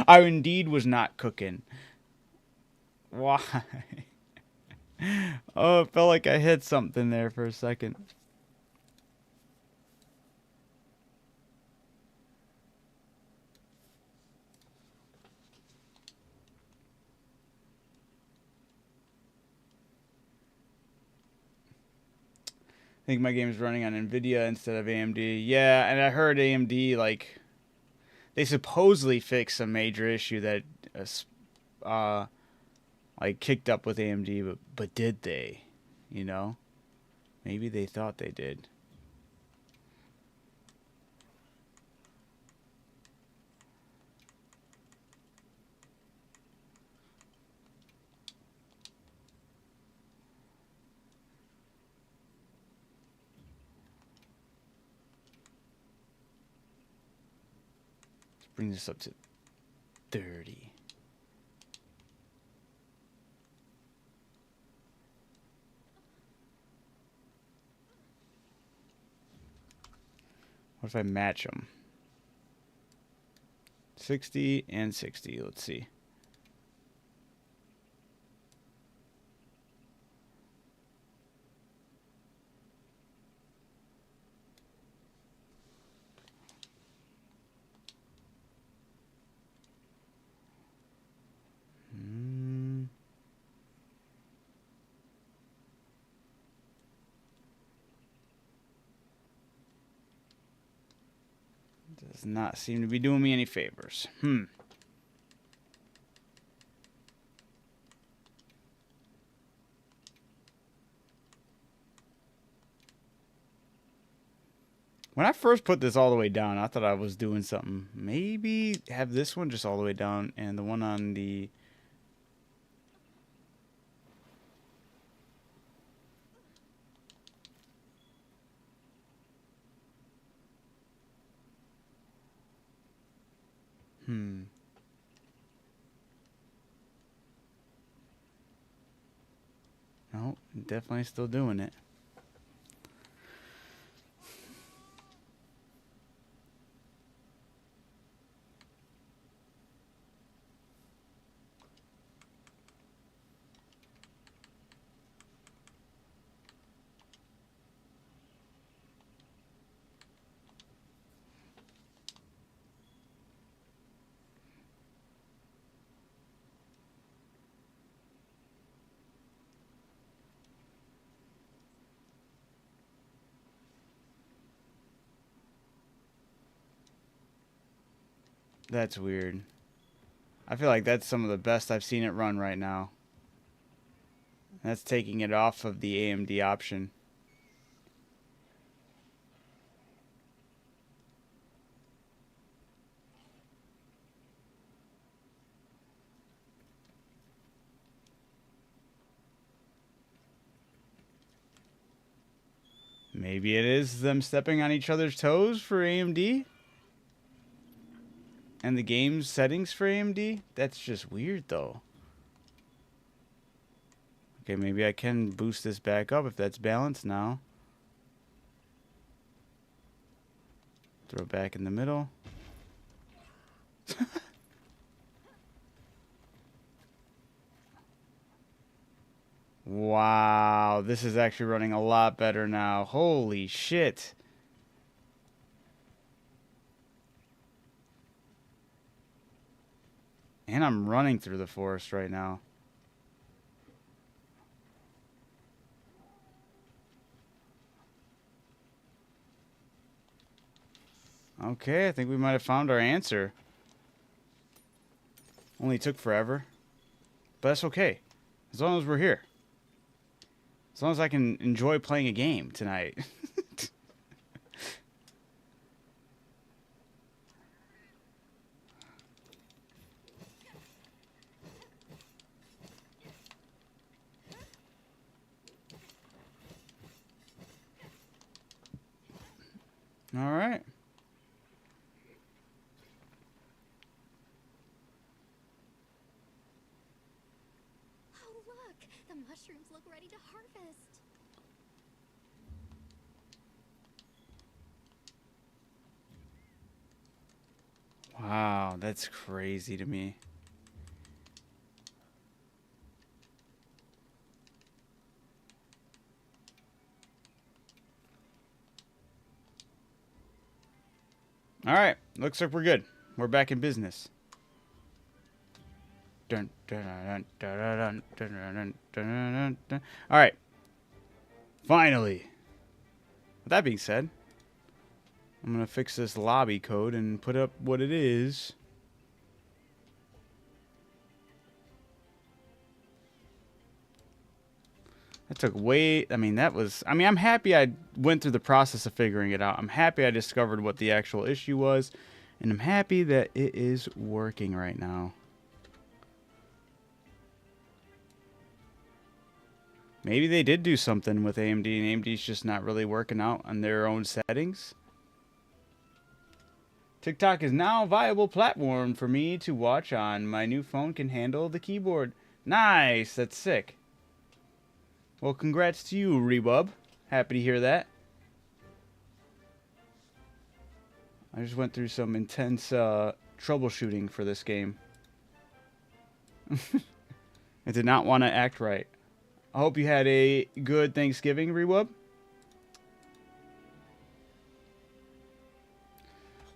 I indeed was not cooking. Why? Oh, it felt like I hit something there for a second. I think my game is running on NVIDIA instead of AMD. Yeah, and I heard AMD, like, they supposedly fixed a major issue that, like, kicked up with AMD, but did they? You know? Maybe they thought they did. Let's bring this up to 30. What if I match them? 60 and 60. Let's see. Does not seem to be doing me any favors. When I first put this all the way down, I thought I was doing something. Maybe have this one just all the way down and the one on the... No, definitely still doing it. That's weird. I feel like that's some of the best I've seen it run right now. That's taking it off of the AMD option. Maybe it is them stepping on each other's toes for AMD? And the game settings for AMD? That's just weird, though. Okay, maybe I can boost this back up if that's balanced now. Throw it back in the middle. Wow, this is actually running a lot better now. Holy shit. And I'm running through the forest right now. Okay, I think we might have found our answer. Only took forever. But that's okay. As long as we're here. As long as I can enjoy playing a game tonight. All right. Oh, look! The mushrooms look ready to harvest. Wow, that's crazy to me. All right, looks like we're good. We're back in business. Dun, dun, dun, dun, dun, dun, dun, dun, dun, dun. All right. Finally. With that being said, I'm going to fix this lobby code and put up what it is. That took way... I mean, that was... I mean, I'm happy I went through the process of figuring it out. I'm happy I discovered what the actual issue was. And I'm happy that it is working right now. Maybe they did do something with AMD, and AMD's just not really working out on their own settings. TikTok is now a viable platform for me to watch on. My new phone can handle the keyboard. Nice, that's sick. Well, congrats to you, Rebub. Happy to hear that. I just went through some intense troubleshooting for this game. I did not want to act right. I hope you had a good Thanksgiving, Rewub.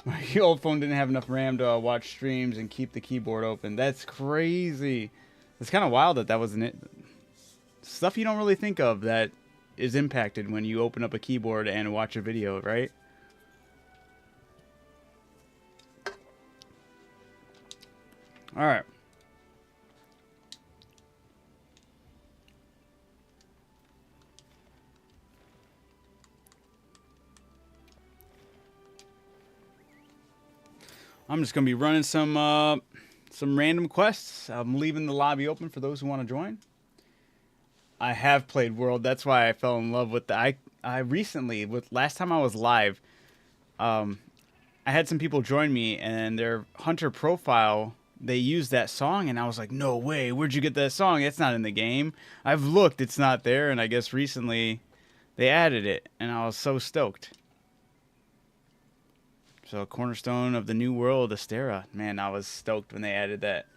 My old phone didn't have enough RAM to watch streams and keep the keyboard open. That's crazy. It's kind of wild that wasn't it. Stuff you don't really think of that is impacted when you open up a keyboard and watch a video, right? All right. I'm just going to be running some random quests. I'm leaving the lobby open for those who want to join. I have played World. That's why I fell in love with the... I recently, last time I was live, I had some people join me, and their Hunter profile, they used that song, and I was like, no way, where'd you get that song? It's not in the game. I've looked, it's not there, and I guess recently they added it, and I was so stoked. So, Cornerstone of the New World, Astera. Man, I was stoked when they added that.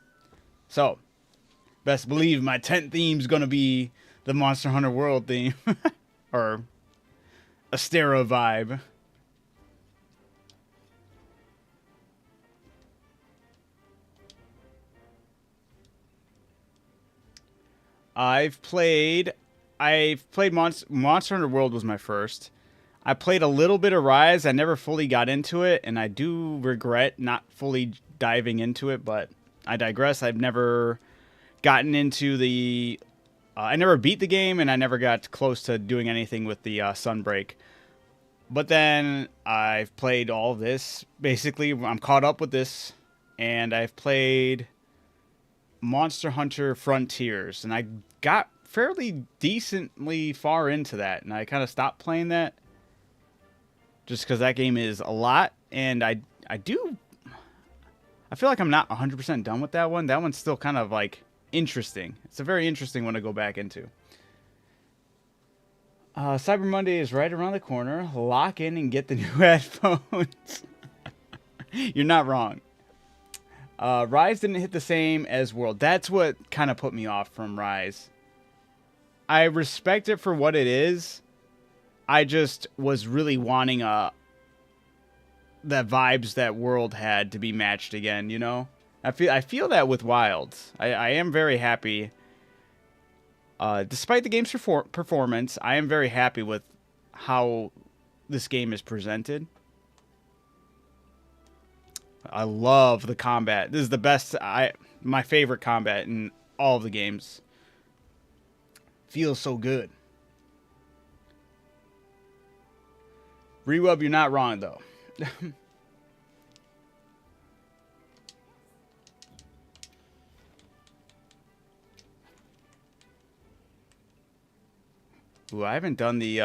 So, best believe my tent theme's gonna be the Monster Hunter World theme. Or Astera vibe. I've played Monster Hunter World was my first. I played a little bit of Rise. I never fully got into it, and I do regret not fully diving into it, but I digress. I've never gotten into the... I never beat the game, and I never got close to doing anything with the Sunbreak. But then I've played all of this. Basically, I'm caught up with this, and I've played Monster Hunter Frontiers, and I got fairly decently far into that, and I kind of stopped playing that. Just because that game is a lot, and I feel like I'm not 100% done with that one. That one's still kind of, like, interesting. It's a very interesting one to go back into. Cyber Monday is right around the corner. Lock in and get the new headphones. You're not wrong. Rise didn't hit the same as World. That's what kind of put me off from Rise. I respect it for what it is. I just was really wanting the vibes that World had to be matched again, you know? I feel that with Wilds. I am very happy. Despite the game's performance, I am very happy with how this game is presented. I love the combat. This is the best, my favorite combat in all of the games. Feels so good. Rewub, you're not wrong, though. Ooh, I haven't done the,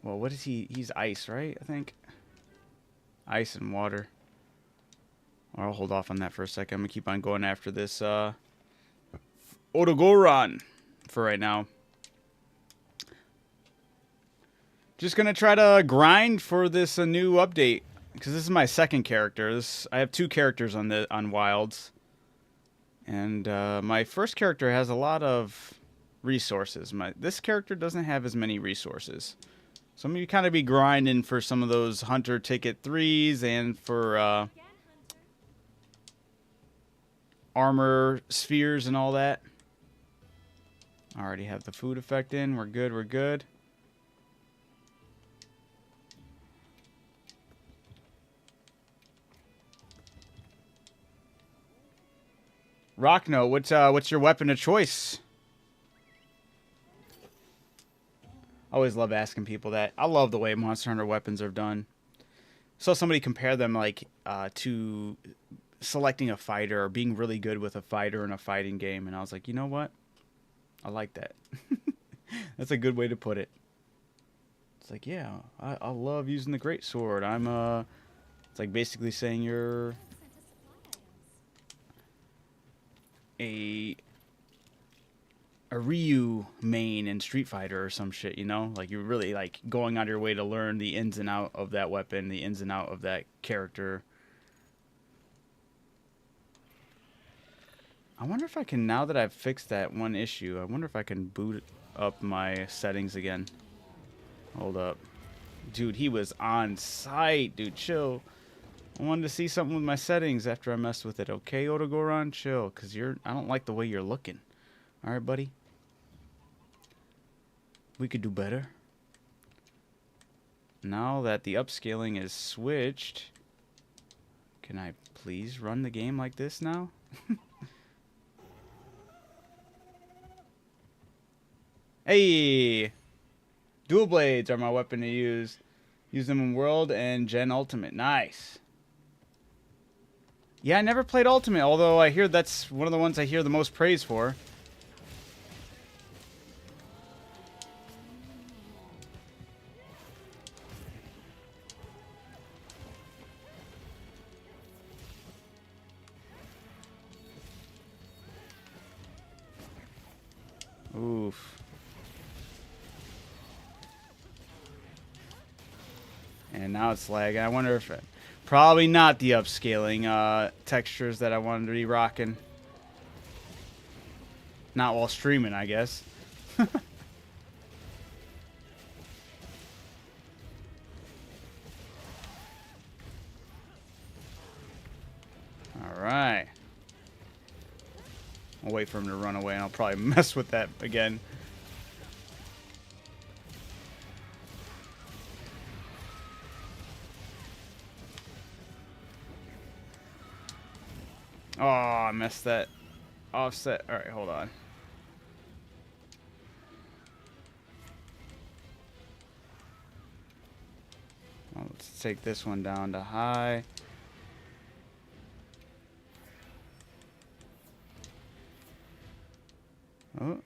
Well, what is he? He's ice, right? I think. Ice and water. I'll hold off on that for a second. I'm going to keep on going after this Odogoron for right now. Just going to try to grind for this new update. Because this is my second character. I have two characters on Wilds. And my first character has a lot of resources. This character doesn't have as many resources. So I'm going to kind of be grinding for some of those Hunter Ticket 3s and for armor spheres and all that. I already have the food effect in. We're good, we're good. Rockno, what's your weapon of choice? I always love asking people that. I love the way Monster Hunter weapons are done. Saw somebody compare them like to selecting a fighter or being really good with a fighter in a fighting game, and I was like, you know what? I like that. That's a good way to put it. It's like, yeah, I love using the greatsword. It's like basically saying you're a Ryu main in Street Fighter or some shit, you know? Like, you're really, like, going out of your way to learn the ins and out of that weapon, the ins and out of that character. I wonder if I can, now that I've fixed that one issue, I wonder if I can boot up my settings again. Hold up. Dude, he was on site. Dude, chill. I wanted to see something with my settings after I messed with it. Okay, Odogoron, chill, because I don't like the way you're looking. All right, buddy? We could do better. Now that the upscaling is switched, can I please run the game like this now? Hey! Dual blades are my weapon to use. Use them in World and Gen Ultimate. Nice. Yeah, I never played Ultimate, although I hear that's one of the ones I hear the most praise for. Oof. And now it's lagging. I wonder if probably not the upscaling textures that I wanted to be rocking. Not while streaming, I guess. Alright. I'll wait for him to run away and I'll probably mess with that again. Oh, I messed that offset. Alright, hold on. Well, let's take this one down to high. Oh.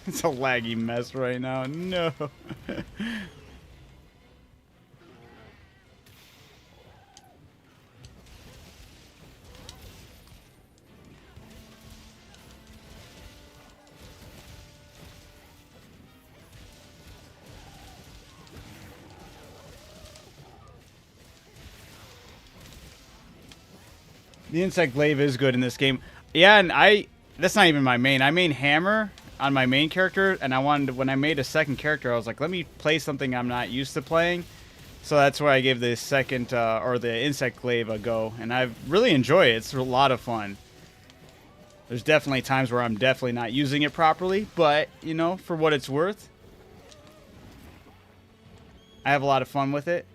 It's a laggy mess right now. No. The insect glaive is good in this game. Yeah, and that's not even my main. I main hammer on my main character, and when I made a second character, I was like, let me play something I'm not used to playing. So that's why I gave the second, or the insect glaive a go, and I really enjoy it. It's a lot of fun. There's definitely times where I'm definitely not using it properly, but, you know, for what it's worth. I have a lot of fun with it.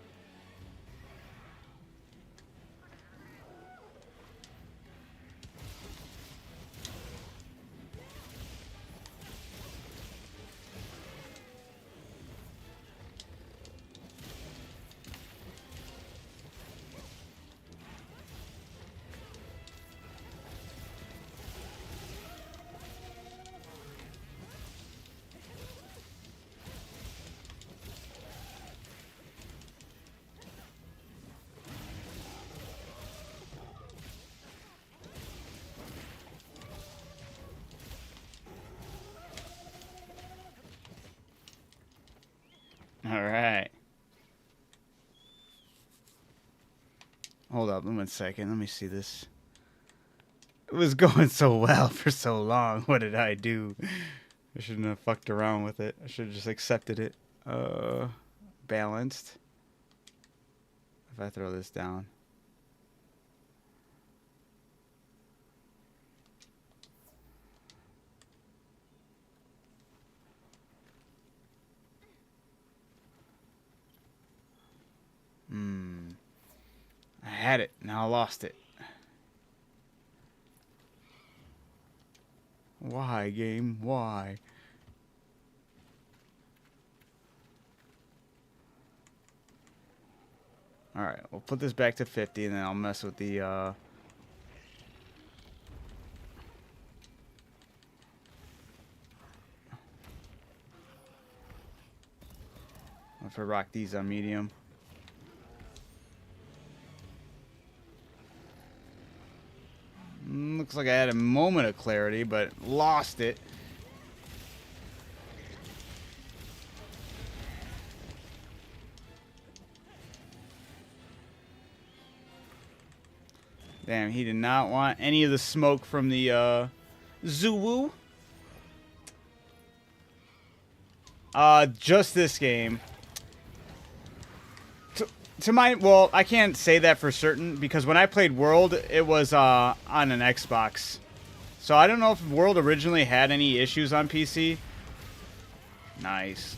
All right. Hold up, 1 second. Let me see this. It was going so well for so long. What did I do? I shouldn't have fucked around with it. I should have just accepted it. Balanced. If I throw this down. I had it. Now I lost it. Why, game? Why? Alright, we'll put this back to 50 and then I'll mess with the, if I rock these on medium. Looks like I had a moment of clarity, but lost it. Damn, he did not want any of the smoke from the Zuwu. Just this game. To my, well, I can't say that for certain because when I played World, it was on an Xbox. So I don't know if World originally had any issues on PC. Nice.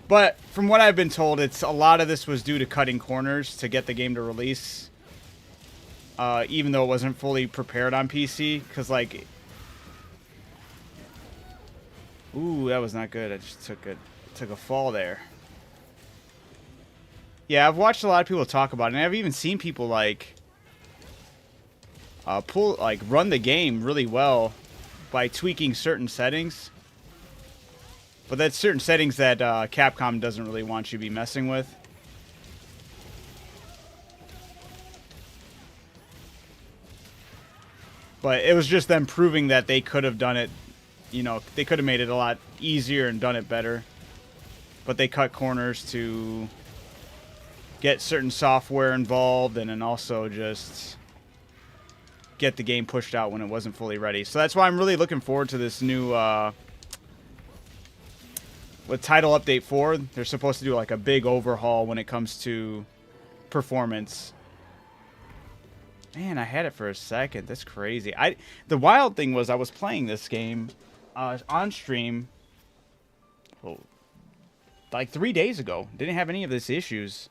But from what I've been told, it's a lot of this was due to cutting corners to get the game to release. Even though it wasn't fully prepared on PC, because like, ooh, that was not good. I just took a fall there. Yeah, I've watched a lot of people talk about it, and I've even seen people like run the game really well by tweaking certain settings. But that's certain settings that Capcom doesn't really want you to be messing with. But it was just them proving that they could have done it, you know, they could have made it a lot easier and done it better. But they cut corners to get certain software involved and then also just get the game pushed out when it wasn't fully ready. So that's why I'm really looking forward to this new with Title Update 4. They're supposed to do like a big overhaul when it comes to performance. Man, I had it for a second. That's crazy. The wild thing was I was playing this game on stream like 3 days ago. Didn't have any of these issues.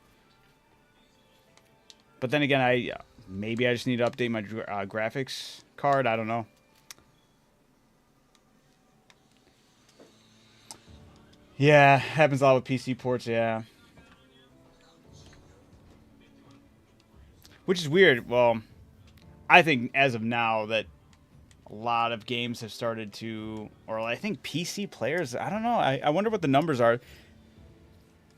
But then again, maybe I just need to update my graphics card. I don't know. Yeah, happens a lot with PC ports, yeah. Which is weird. Well, I think as of now that a lot of games have started to, or I think PC players, I don't know. I wonder what the numbers are.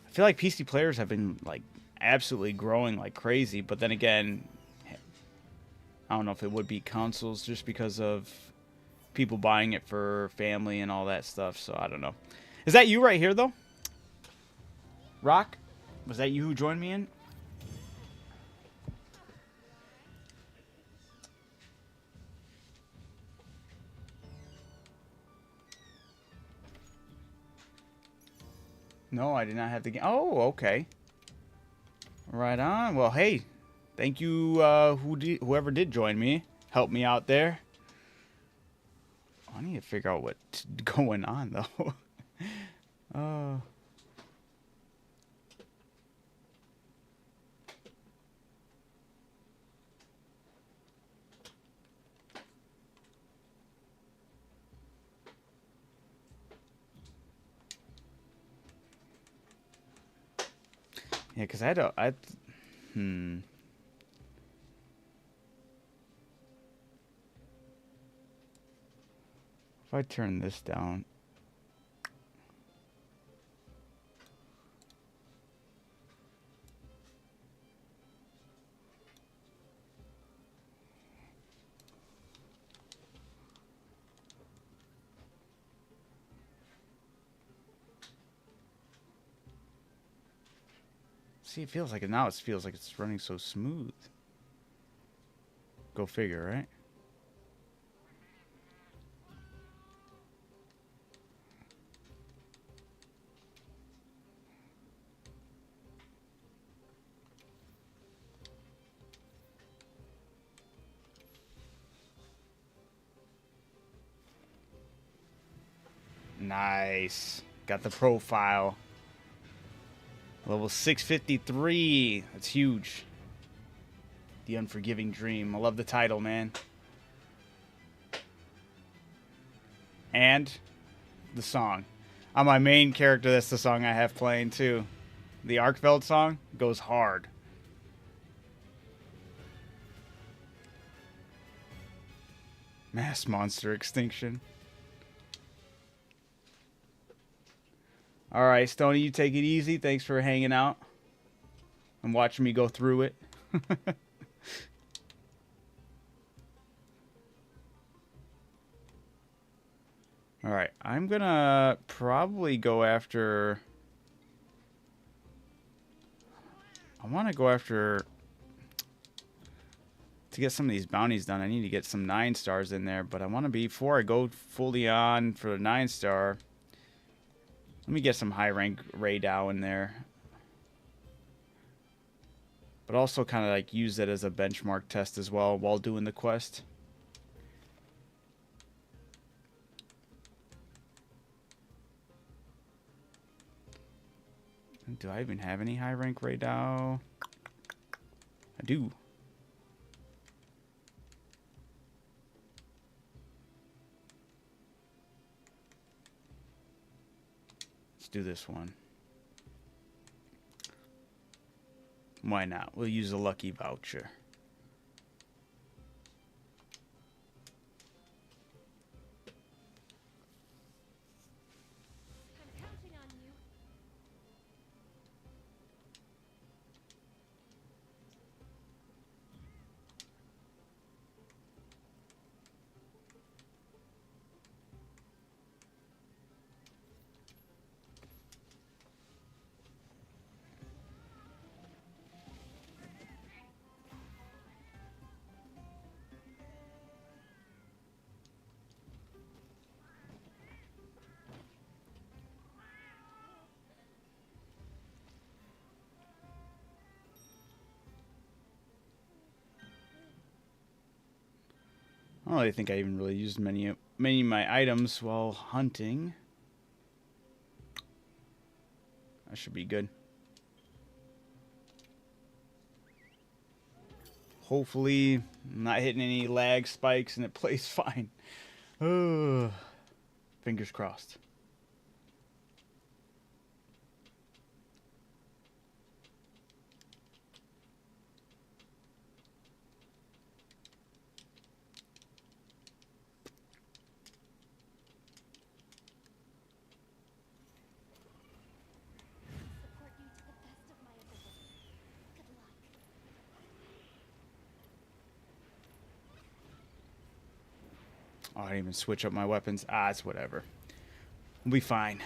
I feel like PC players have been like absolutely growing like crazy, but then again, I don't know if it would be consoles just because of people buying it for family and all that stuff, so I don't know. Is that you right here, though? Rock? Was that you who joined me in? No, I did not have the game. Oh, okay. Right on. Well, hey, thank you, whoever did join me. Help me out there. I need to figure out what's going on, though. Oh. Yeah, because I don't... Hmm. If I turn this down... See, it feels like it now. It feels like it's running so smooth. Go figure, right? Nice. Got the profile. Level 653. That's huge. The Unforgiving Dream. I love the title, man. And the song. On my main character, that's the song I have playing too. The Arkfeld song goes hard. Mass monster extinction. Alright, Stoney, you take it easy. Thanks for hanging out and watching me go through it. Alright, I'm gonna probably go after... I want to go after... To get some of these bounties done, I need to get some 9 stars in there. But I want to be... Before I go fully on for the 9 star... Let me get some high rank Raydao in there. But also kind of like use it as a benchmark test as well while doing the quest. Do I even have any high rank Raydao? I do. Let's do this one. Why not? We'll use a lucky voucher. I'm counting on you. I don't really think I even really used many of my items while hunting. That should be good. Hopefully, I'm not hitting any lag spikes and it plays fine. Fingers crossed. Support you to the best of my ability. Good luck. Oh, I didn't even switch up my weapons. Ah, it's whatever. We'll be fine.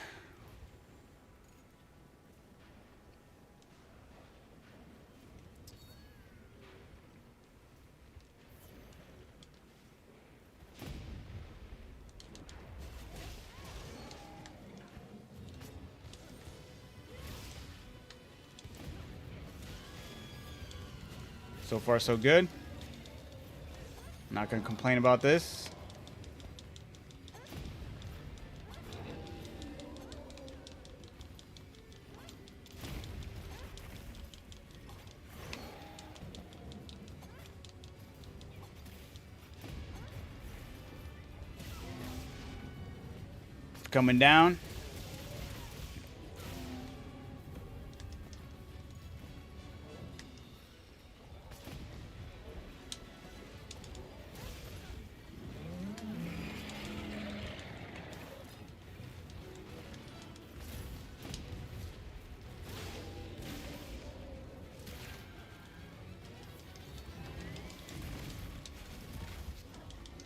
So far, so good. Not gonna complain about this. coming down.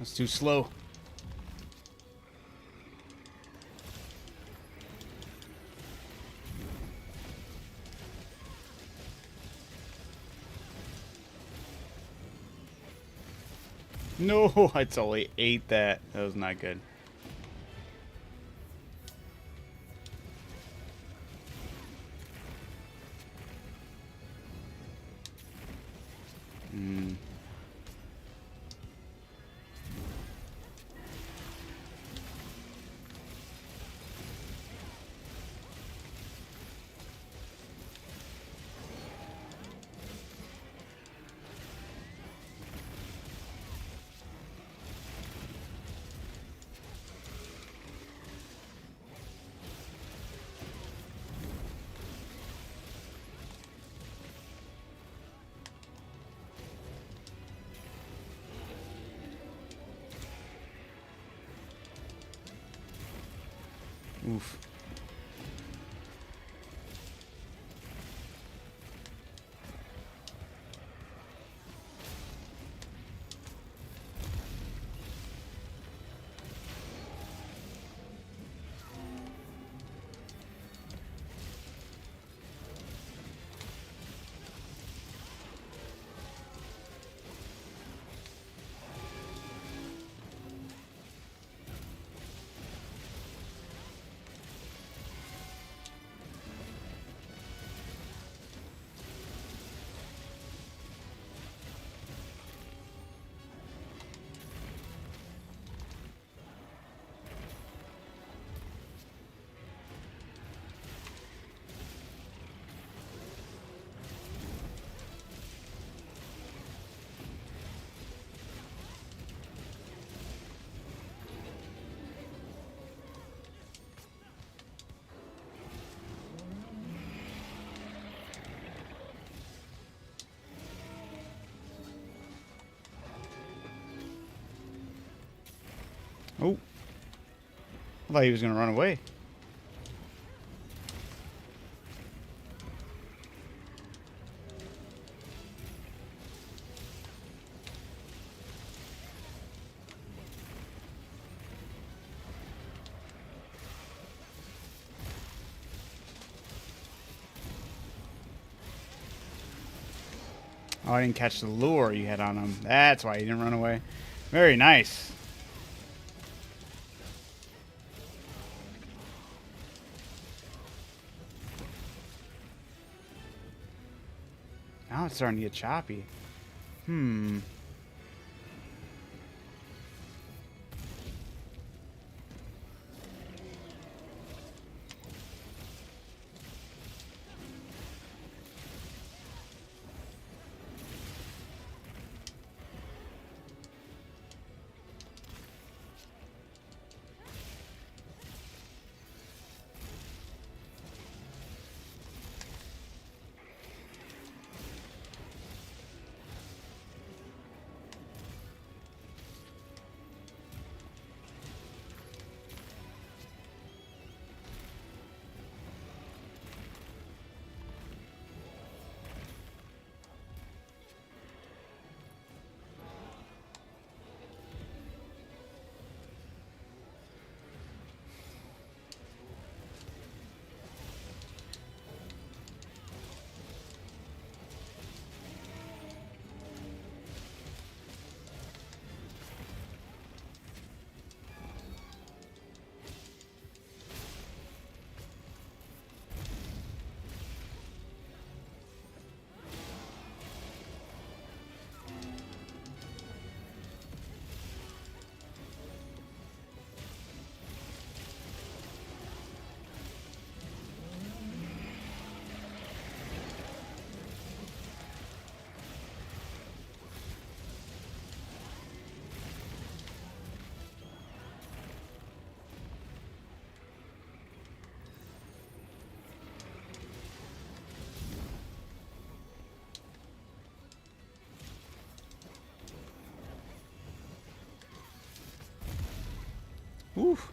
That's too slow. No, I totally ate that. That was not good. Oof. Oh. I thought he was going to run away. Oh, I didn't catch the lure you had on him. That's why he didn't run away. Very nice. Now it's starting to get choppy. Oof.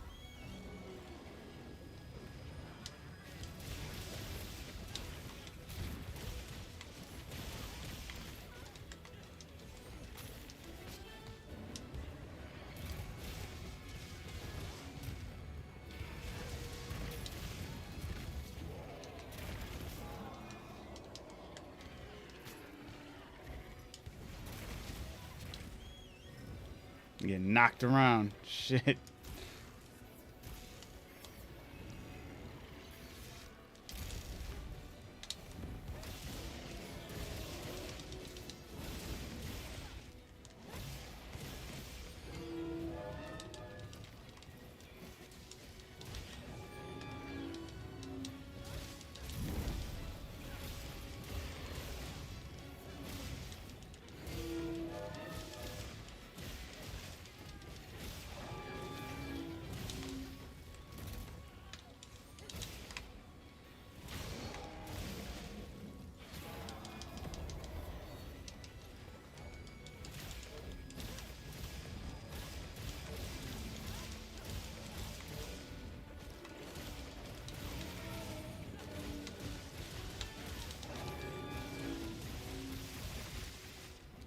Get knocked around. Shit.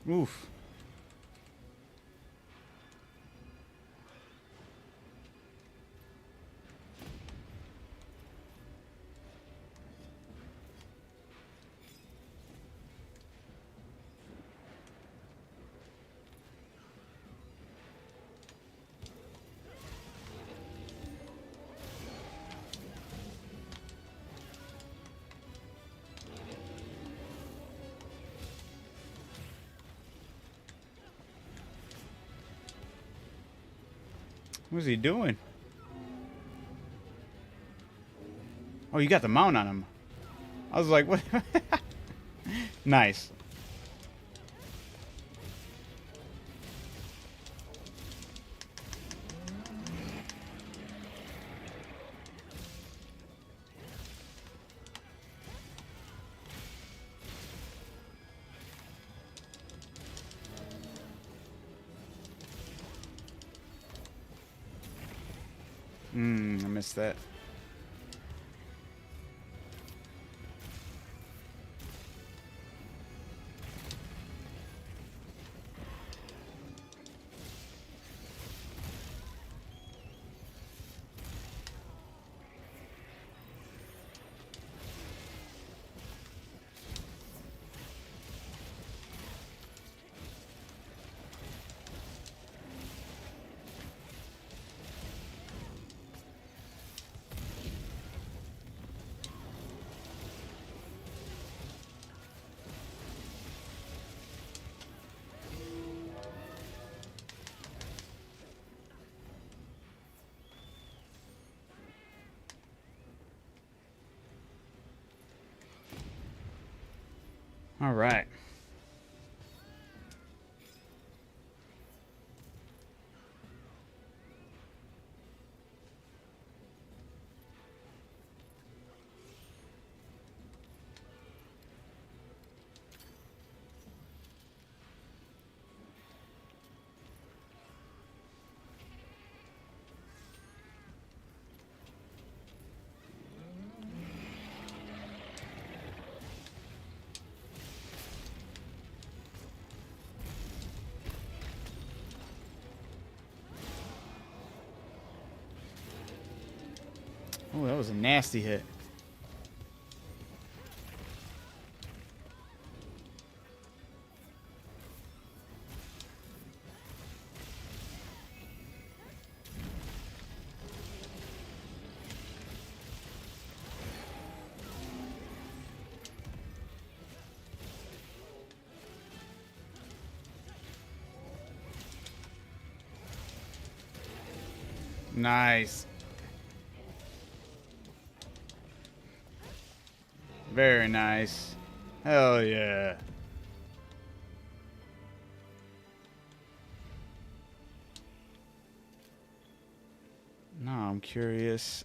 Oof. What's he doing? Oh, you got the mount on him. I was like, what? Nice. I missed that. All right. Oh, that was a nasty hit. Nice. Very nice. Hell yeah. Now I'm curious. This specimen is...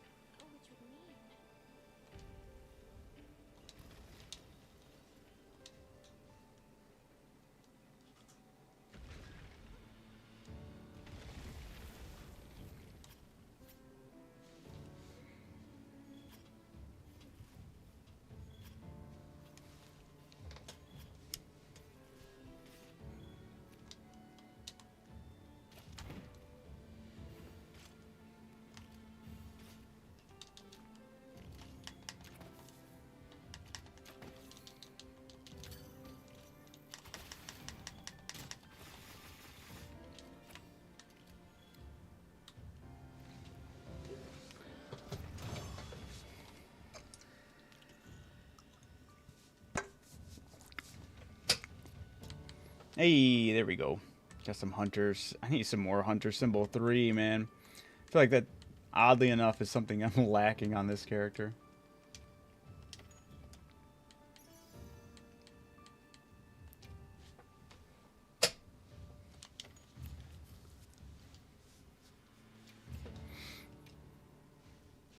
I see. Oh, which would mean... Hey, there we go. Got some hunters. I need some more hunter symbol 3, man. I feel like that, oddly enough, is something I'm lacking on this character.